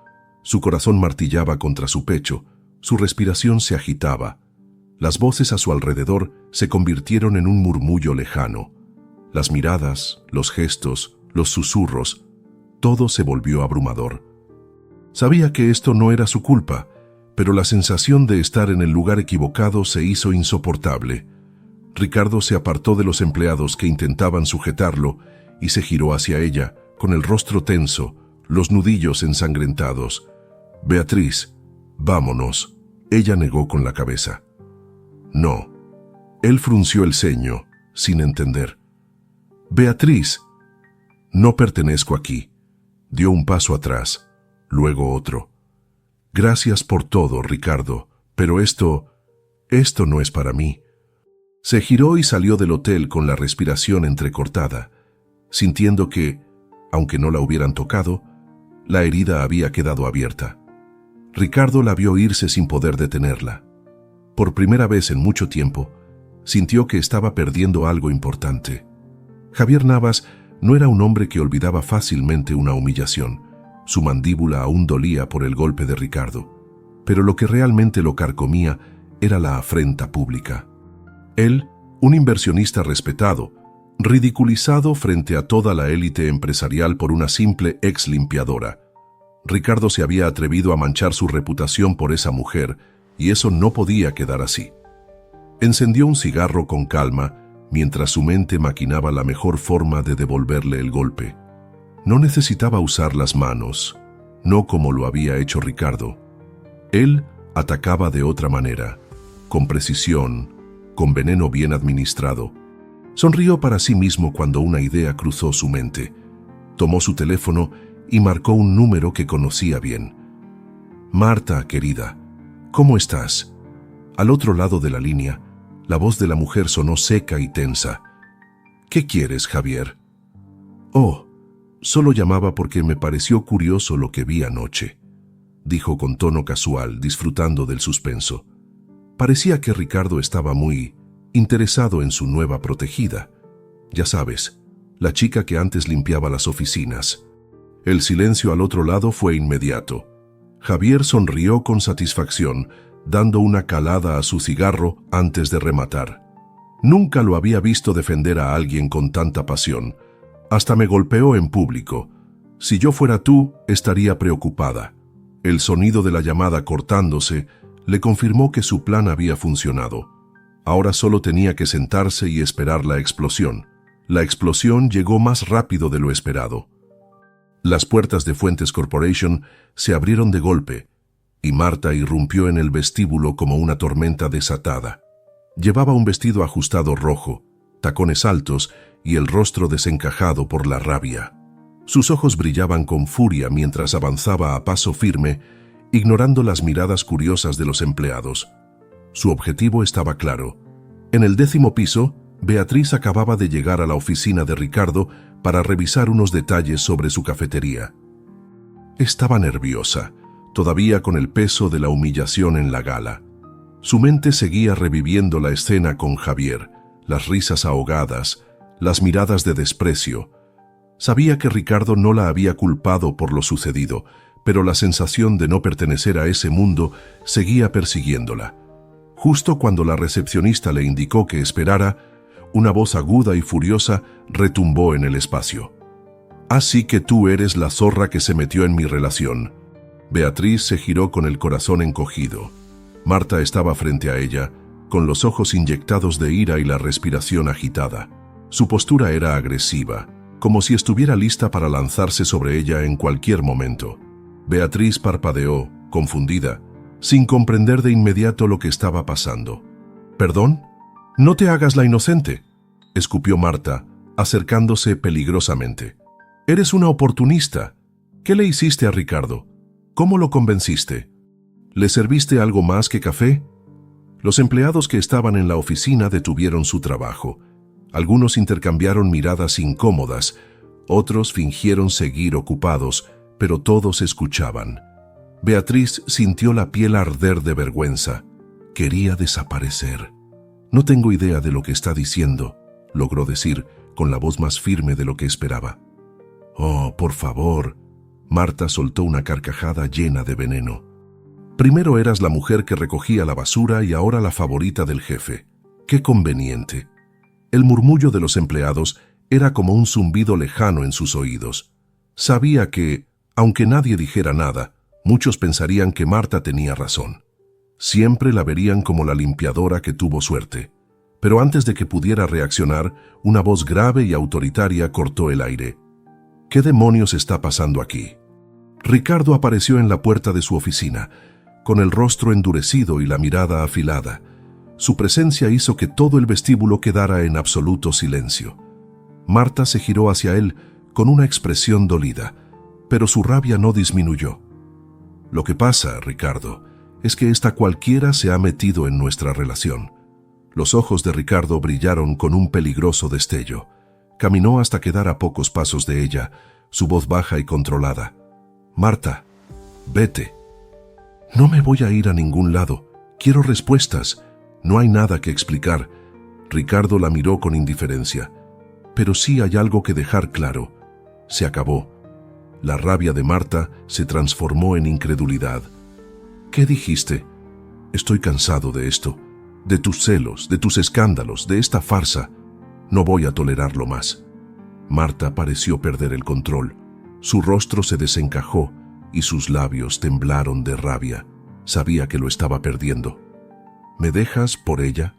Speaker 1: Su corazón martillaba contra su pecho, su respiración se agitaba. Las voces a su alrededor se convirtieron en un murmullo lejano. Las miradas, los gestos, los susurros, todo se volvió abrumador. Sabía que esto no era su culpa, pero la sensación de estar en el lugar equivocado se hizo insoportable. Ricardo se apartó de los empleados que intentaban sujetarlo y se giró hacia ella, con el rostro tenso, los nudillos ensangrentados. «Beatriz, vámonos». Ella negó con la cabeza. «No». Él frunció el ceño, sin entender. Beatriz. No pertenezco aquí. Dio un paso atrás, luego otro. Gracias por todo, Ricardo, pero esto no es para mí. Se giró y salió del hotel con la respiración entrecortada, sintiendo que, aunque no la hubieran tocado, la herida había quedado abierta. Ricardo la vio irse sin poder detenerla. Por primera vez en mucho tiempo, sintió que estaba perdiendo algo importante. Javier Navas no era un hombre que olvidaba fácilmente una humillación. Su mandíbula aún dolía por el golpe de Ricardo, pero lo que realmente lo carcomía era la afrenta pública. Él, un inversionista respetado, ridiculizado frente a toda la élite empresarial por una simple ex limpiadora. Ricardo se había atrevido a manchar su reputación por esa mujer, y eso no podía quedar así. Encendió un cigarro con calma, mientras su mente maquinaba la mejor forma de devolverle el golpe. No necesitaba usar las manos, no como lo había hecho Ricardo. Él atacaba de otra manera, con precisión, con veneno bien administrado. Sonrió para sí mismo cuando una idea cruzó su mente. Tomó su teléfono y marcó un número que conocía bien. Marta, querida, ¿cómo estás? Al otro lado de la línea, la voz de la mujer sonó seca y tensa. ¿Qué quieres, Javier? Oh, solo llamaba porque me pareció curioso lo que vi anoche, dijo con tono casual, disfrutando del suspenso. Parecía que Ricardo estaba muy interesado en su nueva protegida. Ya sabes, la chica que antes limpiaba las oficinas. El silencio al otro lado fue inmediato. Javier sonrió con satisfacción, dando una calada a su cigarro antes de rematar. Nunca lo había visto defender a alguien con tanta pasión. Hasta me golpeó en público. Si yo fuera tú, estaría preocupada. El sonido de la llamada cortándose le confirmó que su plan había funcionado. Ahora solo tenía que sentarse y esperar la explosión. La explosión llegó más rápido de lo esperado. Las puertas de Fuentes Corporation se abrieron de golpe, y Marta irrumpió en el vestíbulo como una tormenta desatada. Llevaba un vestido ajustado rojo, tacones altos y el rostro desencajado por la rabia. Sus ojos brillaban con furia mientras avanzaba a paso firme, ignorando las miradas curiosas de los empleados. Su objetivo estaba claro. En el 10º piso, Beatriz acababa de llegar a la oficina de Ricardo para revisar unos detalles sobre su cafetería. Estaba nerviosa, todavía con el peso de la humillación en la gala. Su mente seguía reviviendo la escena con Javier, las risas ahogadas, las miradas de desprecio. Sabía que Ricardo no la había culpado por lo sucedido, pero la sensación de no pertenecer a ese mundo seguía persiguiéndola. Justo cuando la recepcionista le indicó que esperara, una voz aguda y furiosa retumbó en el espacio. «Así que tú eres la zorra que se metió en mi relación». Beatriz se giró con el corazón encogido. Marta estaba frente a ella, con los ojos inyectados de ira y la respiración agitada. Su postura era agresiva, como si estuviera lista para lanzarse sobre ella en cualquier momento. Beatriz parpadeó, confundida, sin comprender de inmediato lo que estaba pasando. «¿Perdón? No te hagas la inocente», escupió Marta, acercándose peligrosamente. «Eres una oportunista. ¿Qué le hiciste a Ricardo? ¿Cómo lo convenciste? ¿Le serviste algo más que café?» Los empleados que estaban en la oficina detuvieron su trabajo. Algunos intercambiaron miradas incómodas, otros fingieron seguir ocupados, pero todos escuchaban. Beatriz sintió la piel arder de vergüenza. Quería desaparecer. «No tengo idea de lo que está diciendo», logró decir, con la voz más firme de lo que esperaba. «Oh, por favor». Marta soltó una carcajada llena de veneno. «Primero eras la mujer que recogía la basura y ahora la favorita del jefe. ¡Qué conveniente!». El murmullo de los empleados era como un zumbido lejano en sus oídos. Sabía que, aunque nadie dijera nada, muchos pensarían que Marta tenía razón. Siempre la verían como la limpiadora que tuvo suerte. Pero antes de que pudiera reaccionar, una voz grave y autoritaria cortó el aire. «¿Qué demonios está pasando aquí?». Ricardo apareció en la puerta de su oficina, con el rostro endurecido y la mirada afilada. Su presencia hizo que todo el vestíbulo quedara en absoluto silencio. Marta se giró hacia él con una expresión dolida, pero su rabia no disminuyó. Lo que pasa, Ricardo, es que esta cualquiera se ha metido en nuestra relación. Los ojos de Ricardo brillaron con un peligroso destello. Caminó hasta quedar a pocos pasos de ella, su voz baja y controlada. Marta, vete. No me voy a ir a ningún lado. Quiero respuestas. No hay nada que explicar. Ricardo la miró con indiferencia. Pero sí hay algo que dejar claro. Se acabó. La rabia de Marta se transformó en incredulidad. ¿Qué dijiste? Estoy cansado de esto, de tus celos, de tus escándalos, de esta farsa. No voy a tolerarlo más. Marta pareció perder el control. Su rostro se desencajó y sus labios temblaron de rabia. Sabía que lo estaba perdiendo. ¿Me dejas por ella?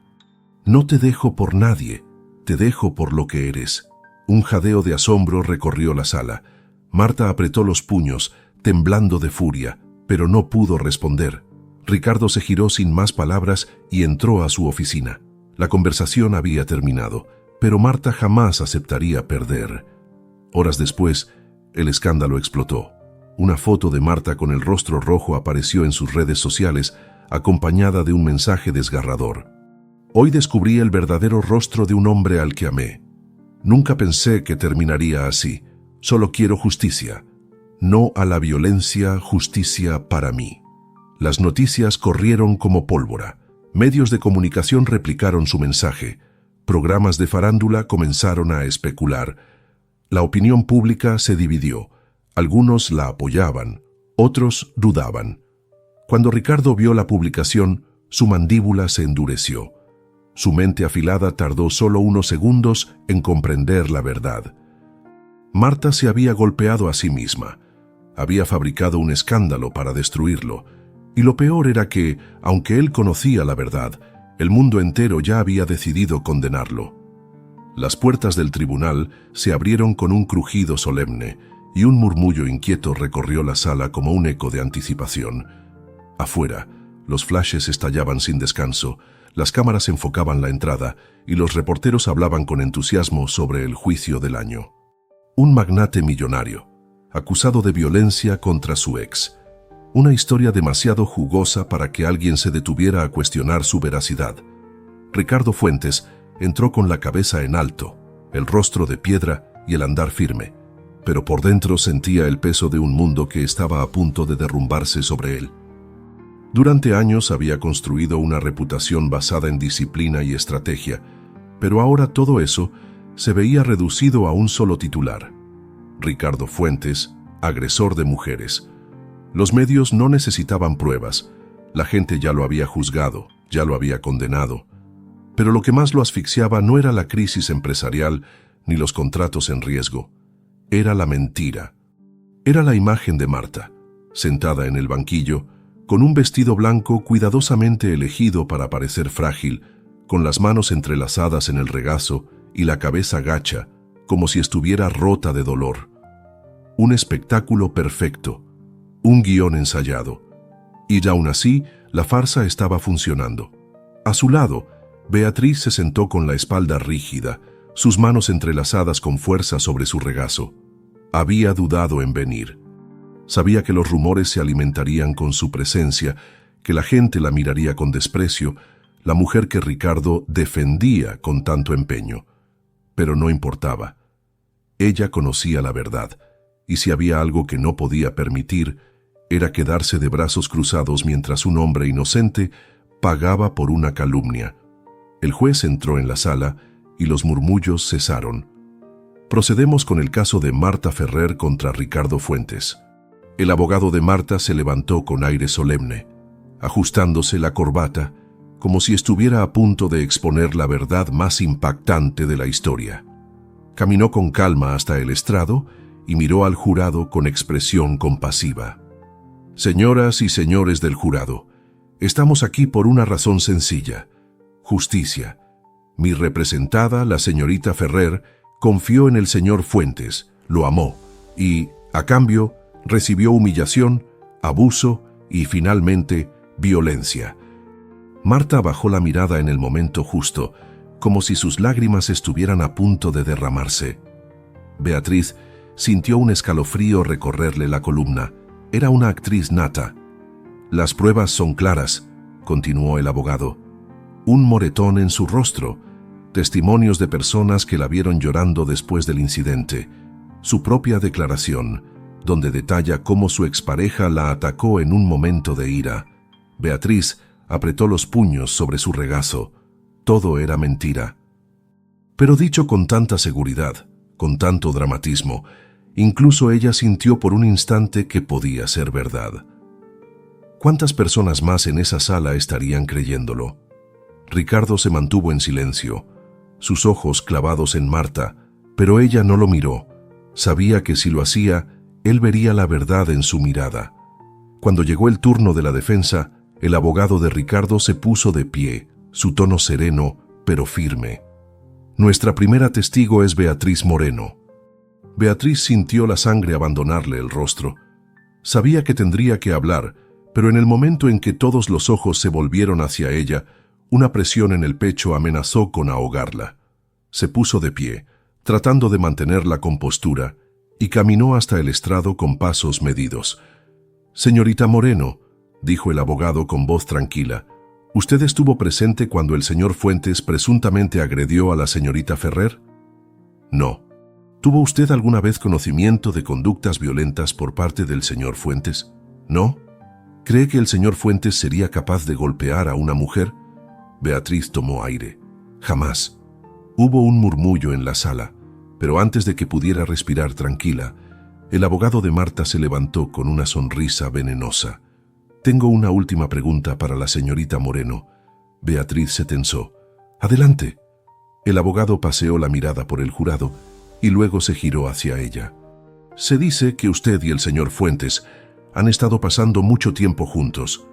Speaker 1: No te dejo por nadie, te dejo por lo que eres. Un jadeo de asombro recorrió la sala. Marta apretó los puños, temblando de furia, pero no pudo responder. Ricardo se giró sin más palabras y entró a su oficina. La conversación había terminado, pero Marta jamás aceptaría perder. Horas después, el escándalo explotó. Una foto de Marta con el rostro rojo apareció en sus redes sociales, acompañada de un mensaje desgarrador. Hoy descubrí el verdadero rostro de un hombre al que amé. Nunca pensé que terminaría así. Solo quiero justicia. No a la violencia, justicia para mí. Las noticias corrieron como pólvora. Medios de comunicación replicaron su mensaje. Programas de farándula comenzaron a especular. La opinión pública se dividió. Algunos la apoyaban, otros dudaban. Cuando Ricardo vio la publicación, su mandíbula se endureció. Su mente afilada tardó solo unos segundos en comprender la verdad. Marta se había golpeado a sí misma. Había fabricado un escándalo para destruirlo. Y lo peor era que, aunque él conocía la verdad, el mundo entero ya había decidido condenarlo. Las puertas del tribunal se abrieron con un crujido solemne, y un murmullo inquieto recorrió la sala como un eco de anticipación. Afuera, los flashes estallaban sin descanso, las cámaras enfocaban la entrada, y los reporteros hablaban con entusiasmo sobre el juicio del año. Un magnate millonario, acusado de violencia contra su ex. Una historia demasiado jugosa para que alguien se detuviera a cuestionar su veracidad. Ricardo Fuentes entró con la cabeza en alto, el rostro de piedra y el andar firme, pero por dentro sentía el peso de un mundo que estaba a punto de derrumbarse sobre él. Durante años había construido una reputación basada en disciplina y estrategia, pero ahora todo eso se veía reducido a un solo titular: Ricardo Fuentes, agresor de mujeres. Los medios no necesitaban pruebas, la gente ya lo había juzgado, ya lo había condenado. Pero lo que más lo asfixiaba no era la crisis empresarial ni los contratos en riesgo. Era la mentira. Era la imagen de Marta, sentada en el banquillo, con un vestido blanco cuidadosamente elegido para parecer frágil, con las manos entrelazadas en el regazo y la cabeza gacha, como si estuviera rota de dolor. Un espectáculo perfecto, un guión ensayado. Y aún así, la farsa estaba funcionando. A su lado, Beatriz se sentó con la espalda rígida, sus manos entrelazadas con fuerza sobre su regazo. Había dudado en venir. Sabía que los rumores se alimentarían con su presencia, que la gente la miraría con desprecio, la mujer que Ricardo defendía con tanto empeño. Pero no importaba. Ella conocía la verdad, y si había algo que no podía permitir, era quedarse de brazos cruzados mientras un hombre inocente pagaba por una calumnia. El juez entró en la sala y los murmullos cesaron. Procedemos con el caso de Marta Ferrer contra Ricardo Fuentes. El abogado de Marta se levantó con aire solemne, ajustándose la corbata, como si estuviera a punto de exponer la verdad más impactante de la historia. Caminó con calma hasta el estrado y miró al jurado con expresión compasiva. Señoras y señores del jurado, estamos aquí por una razón sencilla: justicia. Mi representada, la señorita Ferrer, confió en el señor Fuentes, lo amó y, a cambio, recibió humillación, abuso y, finalmente, violencia. Marta bajó la mirada en el momento justo, como si sus lágrimas estuvieran a punto de derramarse. Beatriz sintió un escalofrío recorrerle la columna. Era una actriz nata. Las pruebas son claras, continuó el abogado. Un moretón en su rostro, testimonios de personas que la vieron llorando después del incidente, su propia declaración, donde detalla cómo su expareja la atacó en un momento de ira. Beatriz apretó los puños sobre su regazo. Todo era mentira. Pero dicho con tanta seguridad, con tanto dramatismo, incluso ella sintió por un instante que podía ser verdad. ¿Cuántas personas más en esa sala estarían creyéndolo? Ricardo se mantuvo en silencio, sus ojos clavados en Marta, pero ella no lo miró. Sabía que si lo hacía, él vería la verdad en su mirada. Cuando llegó el turno de la defensa, el abogado de Ricardo se puso de pie, su tono sereno, pero firme. Nuestra primera testigo es Beatriz Moreno. Beatriz sintió la sangre abandonarle el rostro. Sabía que tendría que hablar, pero en el momento en que todos los ojos se volvieron hacia ella, una presión en el pecho amenazó con ahogarla. Se puso de pie, tratando de mantener la compostura, y caminó hasta el estrado con pasos medidos. «Señorita Moreno», dijo el abogado con voz tranquila, «¿usted estuvo presente cuando el señor Fuentes presuntamente agredió a la señorita Ferrer?» «No». «¿Tuvo usted alguna vez conocimiento de conductas violentas por parte del señor Fuentes?» «No». «¿Cree que el señor Fuentes sería capaz de golpear a una mujer?» Beatriz tomó aire. «Jamás». Hubo un murmullo en la sala, pero antes de que pudiera respirar tranquila, el abogado de Marta se levantó con una sonrisa venenosa. «Tengo una última pregunta para la señorita Moreno». Beatriz se tensó. «Adelante». El abogado paseó la mirada por el jurado y luego se giró hacia ella. «Se dice que usted y el señor Fuentes han estado pasando mucho tiempo juntos,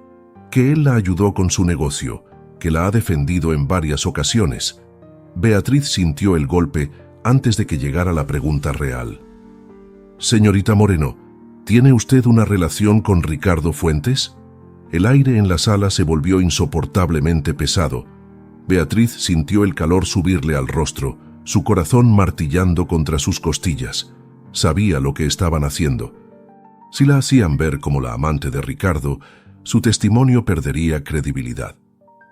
Speaker 1: que él la ayudó con su negocio, que la ha defendido en varias ocasiones». Beatriz sintió el golpe antes de que llegara la pregunta real. «Señorita Moreno, ¿tiene usted una relación con Ricardo Fuentes?» El aire en la sala se volvió insoportablemente pesado. Beatriz sintió el calor subirle al rostro, su corazón martillando contra sus costillas. Sabía lo que estaban haciendo. Si la hacían ver como la amante de Ricardo, su testimonio perdería credibilidad.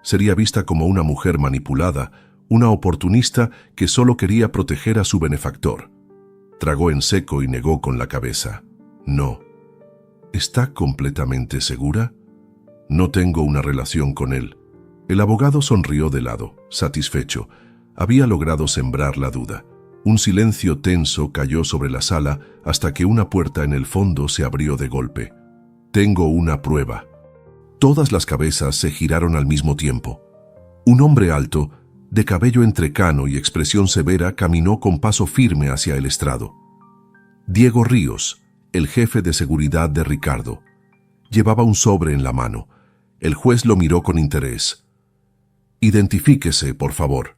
Speaker 1: Sería vista como una mujer manipulada, una oportunista que solo quería proteger a su benefactor. Tragó en seco y negó con la cabeza. «No». «¿Está completamente segura?» «No tengo una relación con él». El abogado sonrió de lado, satisfecho. Había logrado sembrar la duda. Un silencio tenso cayó sobre la sala hasta que una puerta en el fondo se abrió de golpe. «Tengo una prueba». Todas las cabezas se giraron al mismo tiempo. Un hombre alto, de cabello entrecano y expresión severa, caminó con paso firme hacia el estrado. Diego Ríos, el jefe de seguridad de Ricardo. Llevaba un sobre en la mano. El juez lo miró con interés. «Identifíquese, por favor».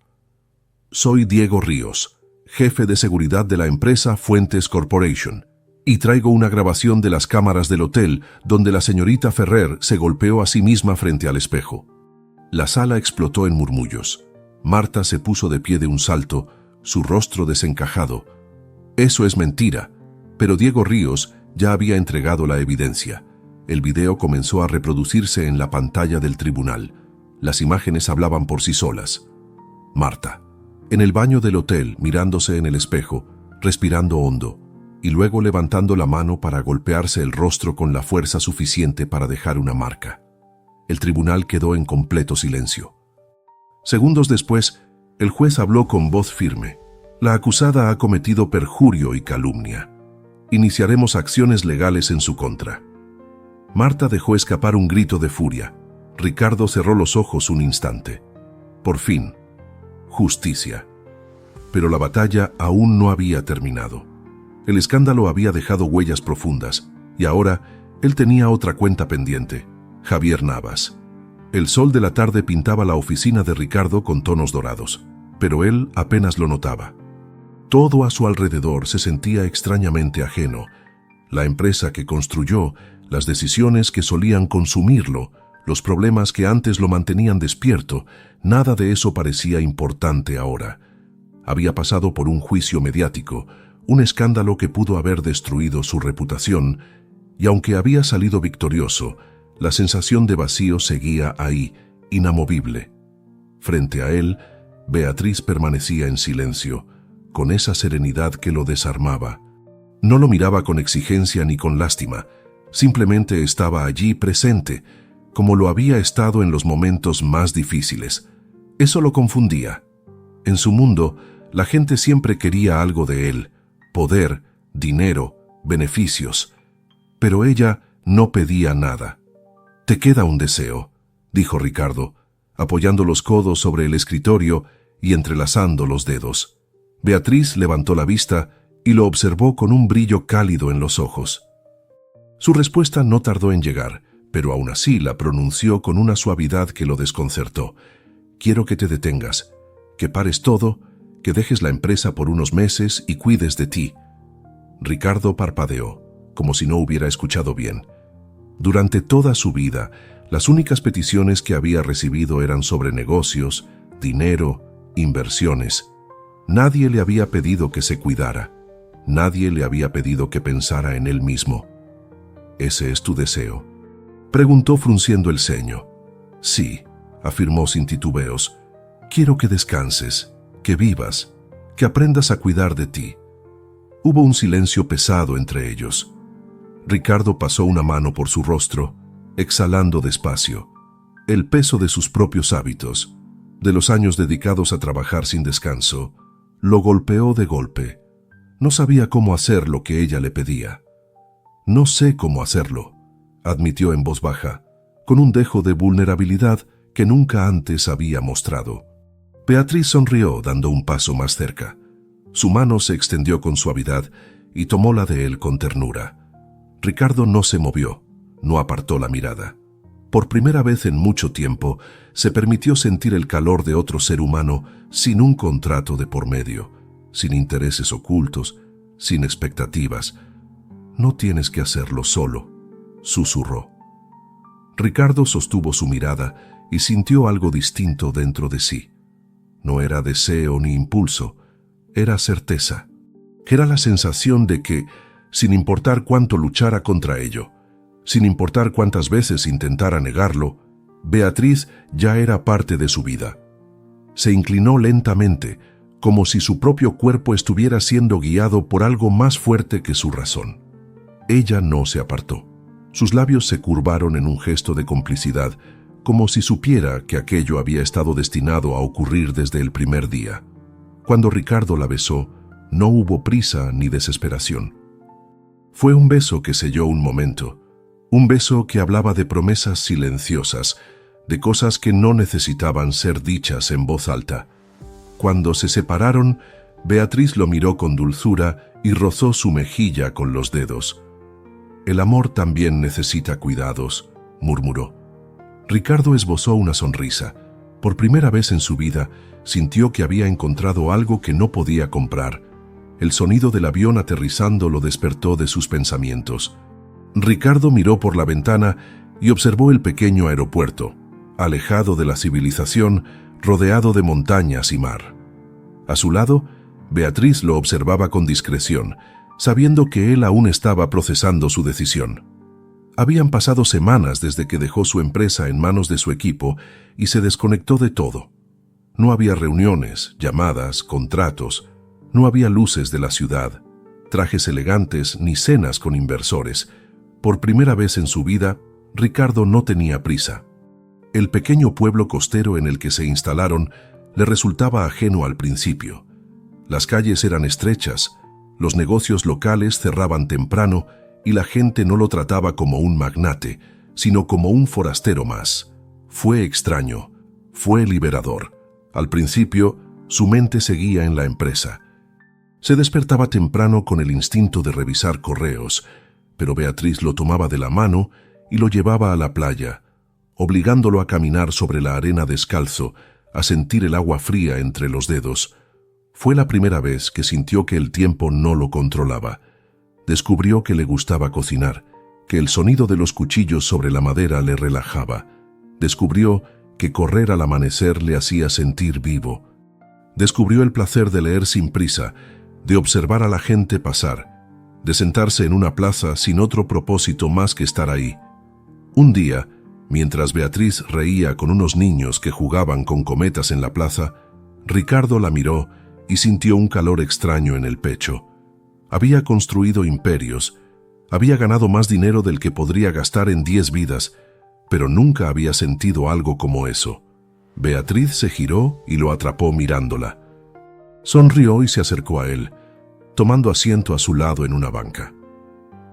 Speaker 1: «Soy Diego Ríos, jefe de seguridad de la empresa Fuentes Corporation, y traigo una grabación de las cámaras del hotel donde la señorita Ferrer se golpeó a sí misma frente al espejo». La sala explotó en murmullos. Marta se puso de pie de un salto, su rostro desencajado. «Eso es mentira», pero Diego Ríos ya había entregado la evidencia. El video comenzó a reproducirse en la pantalla del tribunal. Las imágenes hablaban por sí solas. Marta, en el baño del hotel, mirándose en el espejo, respirando hondo, y luego levantando la mano para golpearse el rostro con la fuerza suficiente para dejar una marca. El tribunal quedó en completo silencio. Segundos después, el juez habló con voz firme. «La acusada ha cometido perjurio y calumnia. Iniciaremos acciones legales en su contra». Marta dejó escapar un grito de furia. Ricardo cerró los ojos un instante. Por fin, justicia. Pero la batalla aún no había terminado. El escándalo había dejado huellas profundas, y ahora él tenía otra cuenta pendiente: Javier Navas. El sol de la tarde pintaba la oficina de Ricardo con tonos dorados, pero él apenas lo notaba. Todo a su alrededor se sentía extrañamente ajeno. La empresa que construyó, las decisiones que solían consumirlo, Los problemas que antes lo mantenían despierto, nada de eso parecía importante ahora. Había pasado por un juicio mediático, un escándalo que pudo haber destruido su reputación, y aunque había salido victorioso, la sensación de vacío seguía ahí, inamovible. Frente a él, Beatriz permanecía en silencio, con esa serenidad que lo desarmaba. No lo miraba con exigencia ni con lástima, simplemente estaba allí presente, como lo había estado en los momentos más difíciles. Eso lo confundía. En su mundo, la gente siempre quería algo de él: poder, dinero, beneficios. Pero ella no pedía nada. «Te queda un deseo», dijo Ricardo, apoyando los codos sobre el escritorio y entrelazando los dedos. Beatriz levantó la vista y lo observó con un brillo cálido en los ojos. Su respuesta no tardó en llegar, pero aún así la pronunció con una suavidad que lo desconcertó. «Quiero que te detengas, que pares todo, que dejes la empresa por unos meses y cuides de ti». Ricardo parpadeó, como si no hubiera escuchado bien. Durante toda su vida, las únicas peticiones que había recibido eran sobre negocios, dinero, inversiones. Nadie le había pedido que se cuidara. Nadie le había pedido que pensara en él mismo. «¿Ese es tu deseo?», preguntó frunciendo el ceño. «Sí», afirmó sin titubeos. «Quiero que descanses, que vivas, que aprendas a cuidar de ti». Hubo un silencio pesado entre ellos. Ricardo pasó una mano por su rostro, exhalando despacio. El peso de sus propios hábitos, de los años dedicados a trabajar sin descanso, lo golpeó de golpe. No sabía cómo hacer lo que ella le pedía. «No sé cómo hacerlo», admitió en voz baja, con un dejo de vulnerabilidad que nunca antes había mostrado. Beatriz sonrió, dando un paso más cerca. Su mano se extendió con suavidad y tomó la de él con ternura. Ricardo no se movió, no apartó la mirada. Por primera vez en mucho tiempo, se permitió sentir el calor de otro ser humano sin un contrato de por medio, sin intereses ocultos, sin expectativas. «No tienes que hacerlo solo», susurró. Ricardo sostuvo su mirada y sintió algo distinto dentro de sí. No era deseo ni impulso, era certeza. Era la sensación de que, sin importar cuánto luchara contra ello, sin importar cuántas veces intentara negarlo, Beatriz ya era parte de su vida. Se inclinó lentamente, como si su propio cuerpo estuviera siendo guiado por algo más fuerte que su razón. Ella no se apartó. Sus labios se curvaron en un gesto de complicidad, como si supiera que aquello había estado destinado a ocurrir desde el primer día. Cuando Ricardo la besó, no hubo prisa ni desesperación. Fue un beso que selló un momento, un beso que hablaba de promesas silenciosas, de cosas que no necesitaban ser dichas en voz alta. Cuando se separaron, Beatriz lo miró con dulzura y rozó su mejilla con los dedos. «El amor también necesita cuidados», murmuró. Ricardo esbozó una sonrisa. Por primera vez en su vida, sintió que había encontrado algo que no podía comprar. El sonido del avión aterrizando lo despertó de sus pensamientos. Ricardo miró por la ventana y observó el pequeño aeropuerto, alejado de la civilización, rodeado de montañas y mar. A su lado, Beatriz lo observaba con discreción, sabiendo que él aún estaba procesando su decisión. Habían pasado semanas desde que dejó su empresa en manos de su equipo y se desconectó de todo. No había reuniones, llamadas, contratos, no había luces de la ciudad, trajes elegantes ni cenas con inversores. Por primera vez en su vida, Ricardo no tenía prisa. El pequeño pueblo costero en el que se instalaron le resultaba ajeno al principio. Las calles eran estrechas, los negocios locales cerraban temprano y la gente no lo trataba como un magnate, sino como un forastero más. Fue extraño, fue liberador. Al principio, su mente seguía en la empresa. Se despertaba temprano con el instinto de revisar correos, pero Beatriz lo tomaba de la mano y lo llevaba a la playa, obligándolo a caminar sobre la arena descalzo, a sentir el agua fría entre los dedos. Fue la primera vez que sintió que el tiempo no lo controlaba. Descubrió que le gustaba cocinar, que el sonido de los cuchillos sobre la madera le relajaba, Descubrió que correr al amanecer le hacía sentir vivo. Descubrió el placer de leer sin prisa, de observar a la gente pasar, de sentarse en una plaza sin otro propósito más que estar ahí. Un día, mientras Beatriz reía con unos niños que jugaban con cometas en la plaza, Ricardo la miró y sintió un calor extraño en el pecho. Había construido imperios, había ganado más dinero del que podría gastar en 10 vidas, pero nunca había sentido algo como eso. Beatriz se giró y lo atrapó mirándola. Sonrió y se acercó a él, tomando asiento a su lado en una banca.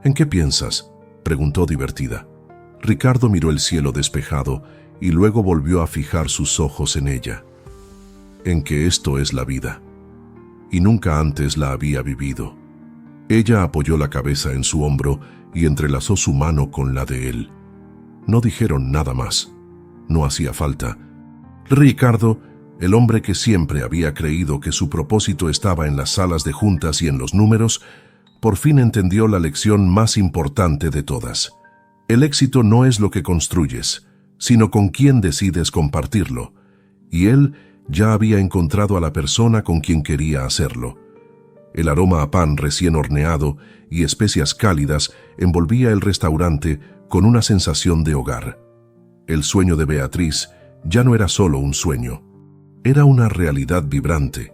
Speaker 1: «¿En qué piensas?», preguntó divertida. Ricardo miró el cielo despejado y luego volvió a fijar sus ojos en ella. «En que esto es la vida, y nunca antes la había vivido». Ella apoyó la cabeza en su hombro y entrelazó su mano con la de él. No dijeron nada más. No hacía falta. Ricardo, el hombre que siempre había creído que su propósito estaba en las salas de juntas y en los números, por fin entendió la lección más importante de todas. El éxito no es lo que construyes, sino con quién decides compartirlo. Y él ya había encontrado a la persona con quien quería hacerlo. El aroma a pan recién horneado y especias cálidas envolvía el restaurante con una sensación de hogar. El sueño de Beatriz ya no era solo un sueño, era una realidad vibrante,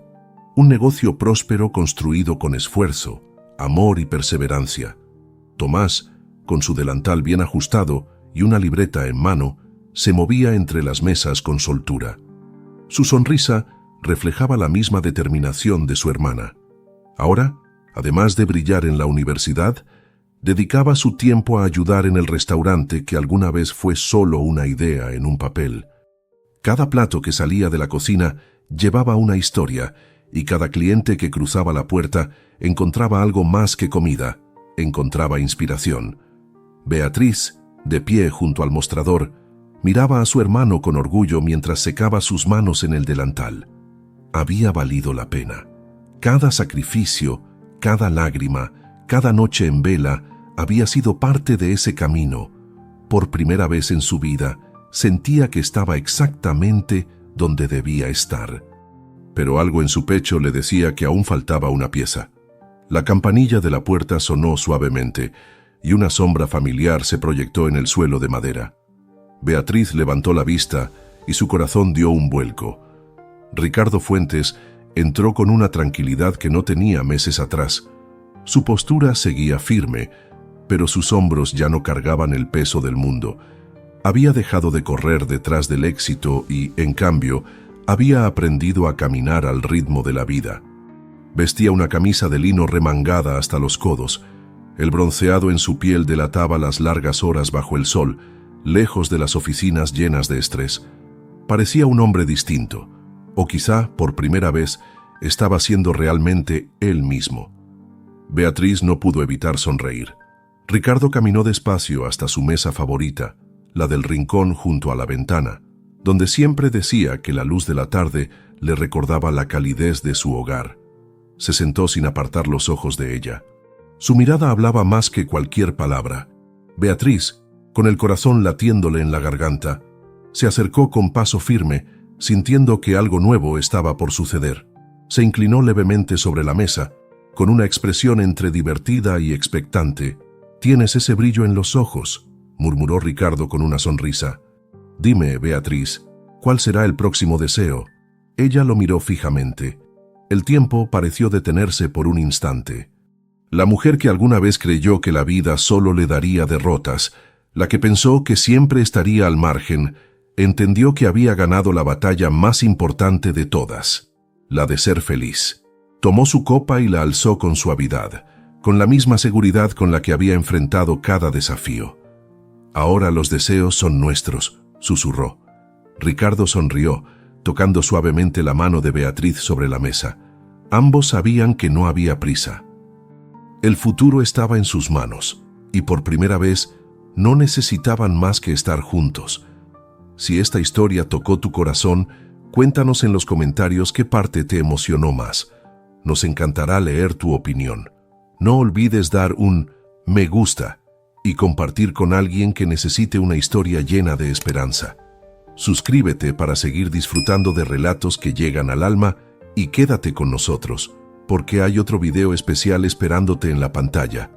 Speaker 1: un negocio próspero construido con esfuerzo, amor y perseverancia. Tomás, con su delantal bien ajustado y una libreta en mano, se movía entre las mesas con soltura. Su sonrisa reflejaba la misma determinación de su hermana. Ahora, además de brillar en la universidad, dedicaba su tiempo a ayudar en el restaurante que alguna vez fue solo una idea en un papel. Cada plato que salía de la cocina llevaba una historia, y cada cliente que cruzaba la puerta encontraba algo más que comida, encontraba inspiración. Beatriz, de pie junto al mostrador, miraba a su hermano con orgullo mientras secaba sus manos en el delantal. Había valido la pena. Cada sacrificio, cada lágrima, cada noche en vela había sido parte de ese camino. Por primera vez en su vida, sentía que estaba exactamente donde debía estar. Pero algo en su pecho le decía que aún faltaba una pieza. La campanilla de la puerta sonó suavemente y una sombra familiar se proyectó en el suelo de madera. Beatriz levantó la vista y su corazón dio un vuelco. Ricardo Fuentes entró con una tranquilidad que no tenía meses atrás. Su postura seguía firme, pero sus hombros ya no cargaban el peso del mundo. Había dejado de correr detrás del éxito y, en cambio, había aprendido a caminar al ritmo de la vida. Vestía una camisa de lino remangada hasta los codos. El bronceado en su piel delataba las largas horas bajo el sol, lejos de las oficinas llenas de estrés. Parecía un hombre distinto, o quizá, por primera vez, estaba siendo realmente él mismo. Beatriz no pudo evitar sonreír. Ricardo caminó despacio hasta su mesa favorita, la del rincón junto a la ventana, donde siempre decía que la luz de la tarde le recordaba la calidez de su hogar. Se sentó sin apartar los ojos de ella. Su mirada hablaba más que cualquier palabra. Beatriz, con el corazón latiéndole en la garganta, se acercó con paso firme, sintiendo que algo nuevo estaba por suceder. Se inclinó levemente sobre la mesa, con una expresión entre divertida y expectante. «Tienes ese brillo en los ojos», murmuró Ricardo con una sonrisa. «Dime, Beatriz, ¿cuál será el próximo deseo?» Ella lo miró fijamente. El tiempo pareció detenerse por un instante. La mujer que alguna vez creyó que la vida solo le daría derrotas, la que pensó que siempre estaría al margen, entendió que había ganado la batalla más importante de todas, la de ser feliz. Tomó su copa y la alzó con suavidad, con la misma seguridad con la que había enfrentado cada desafío. «Ahora los deseos son nuestros», susurró. Ricardo sonrió, tocando suavemente la mano de Beatriz sobre la mesa. Ambos sabían que no había prisa. El futuro estaba en sus manos, y por primera vez no necesitaban más que estar juntos. Si esta historia tocó tu corazón, cuéntanos en los comentarios qué parte te emocionó más. Nos encantará leer tu opinión. No olvides dar un me gusta y compartir con alguien que necesite una historia llena de esperanza. Suscríbete para seguir disfrutando de relatos que llegan al alma y quédate con nosotros, porque hay otro video especial esperándote en la pantalla.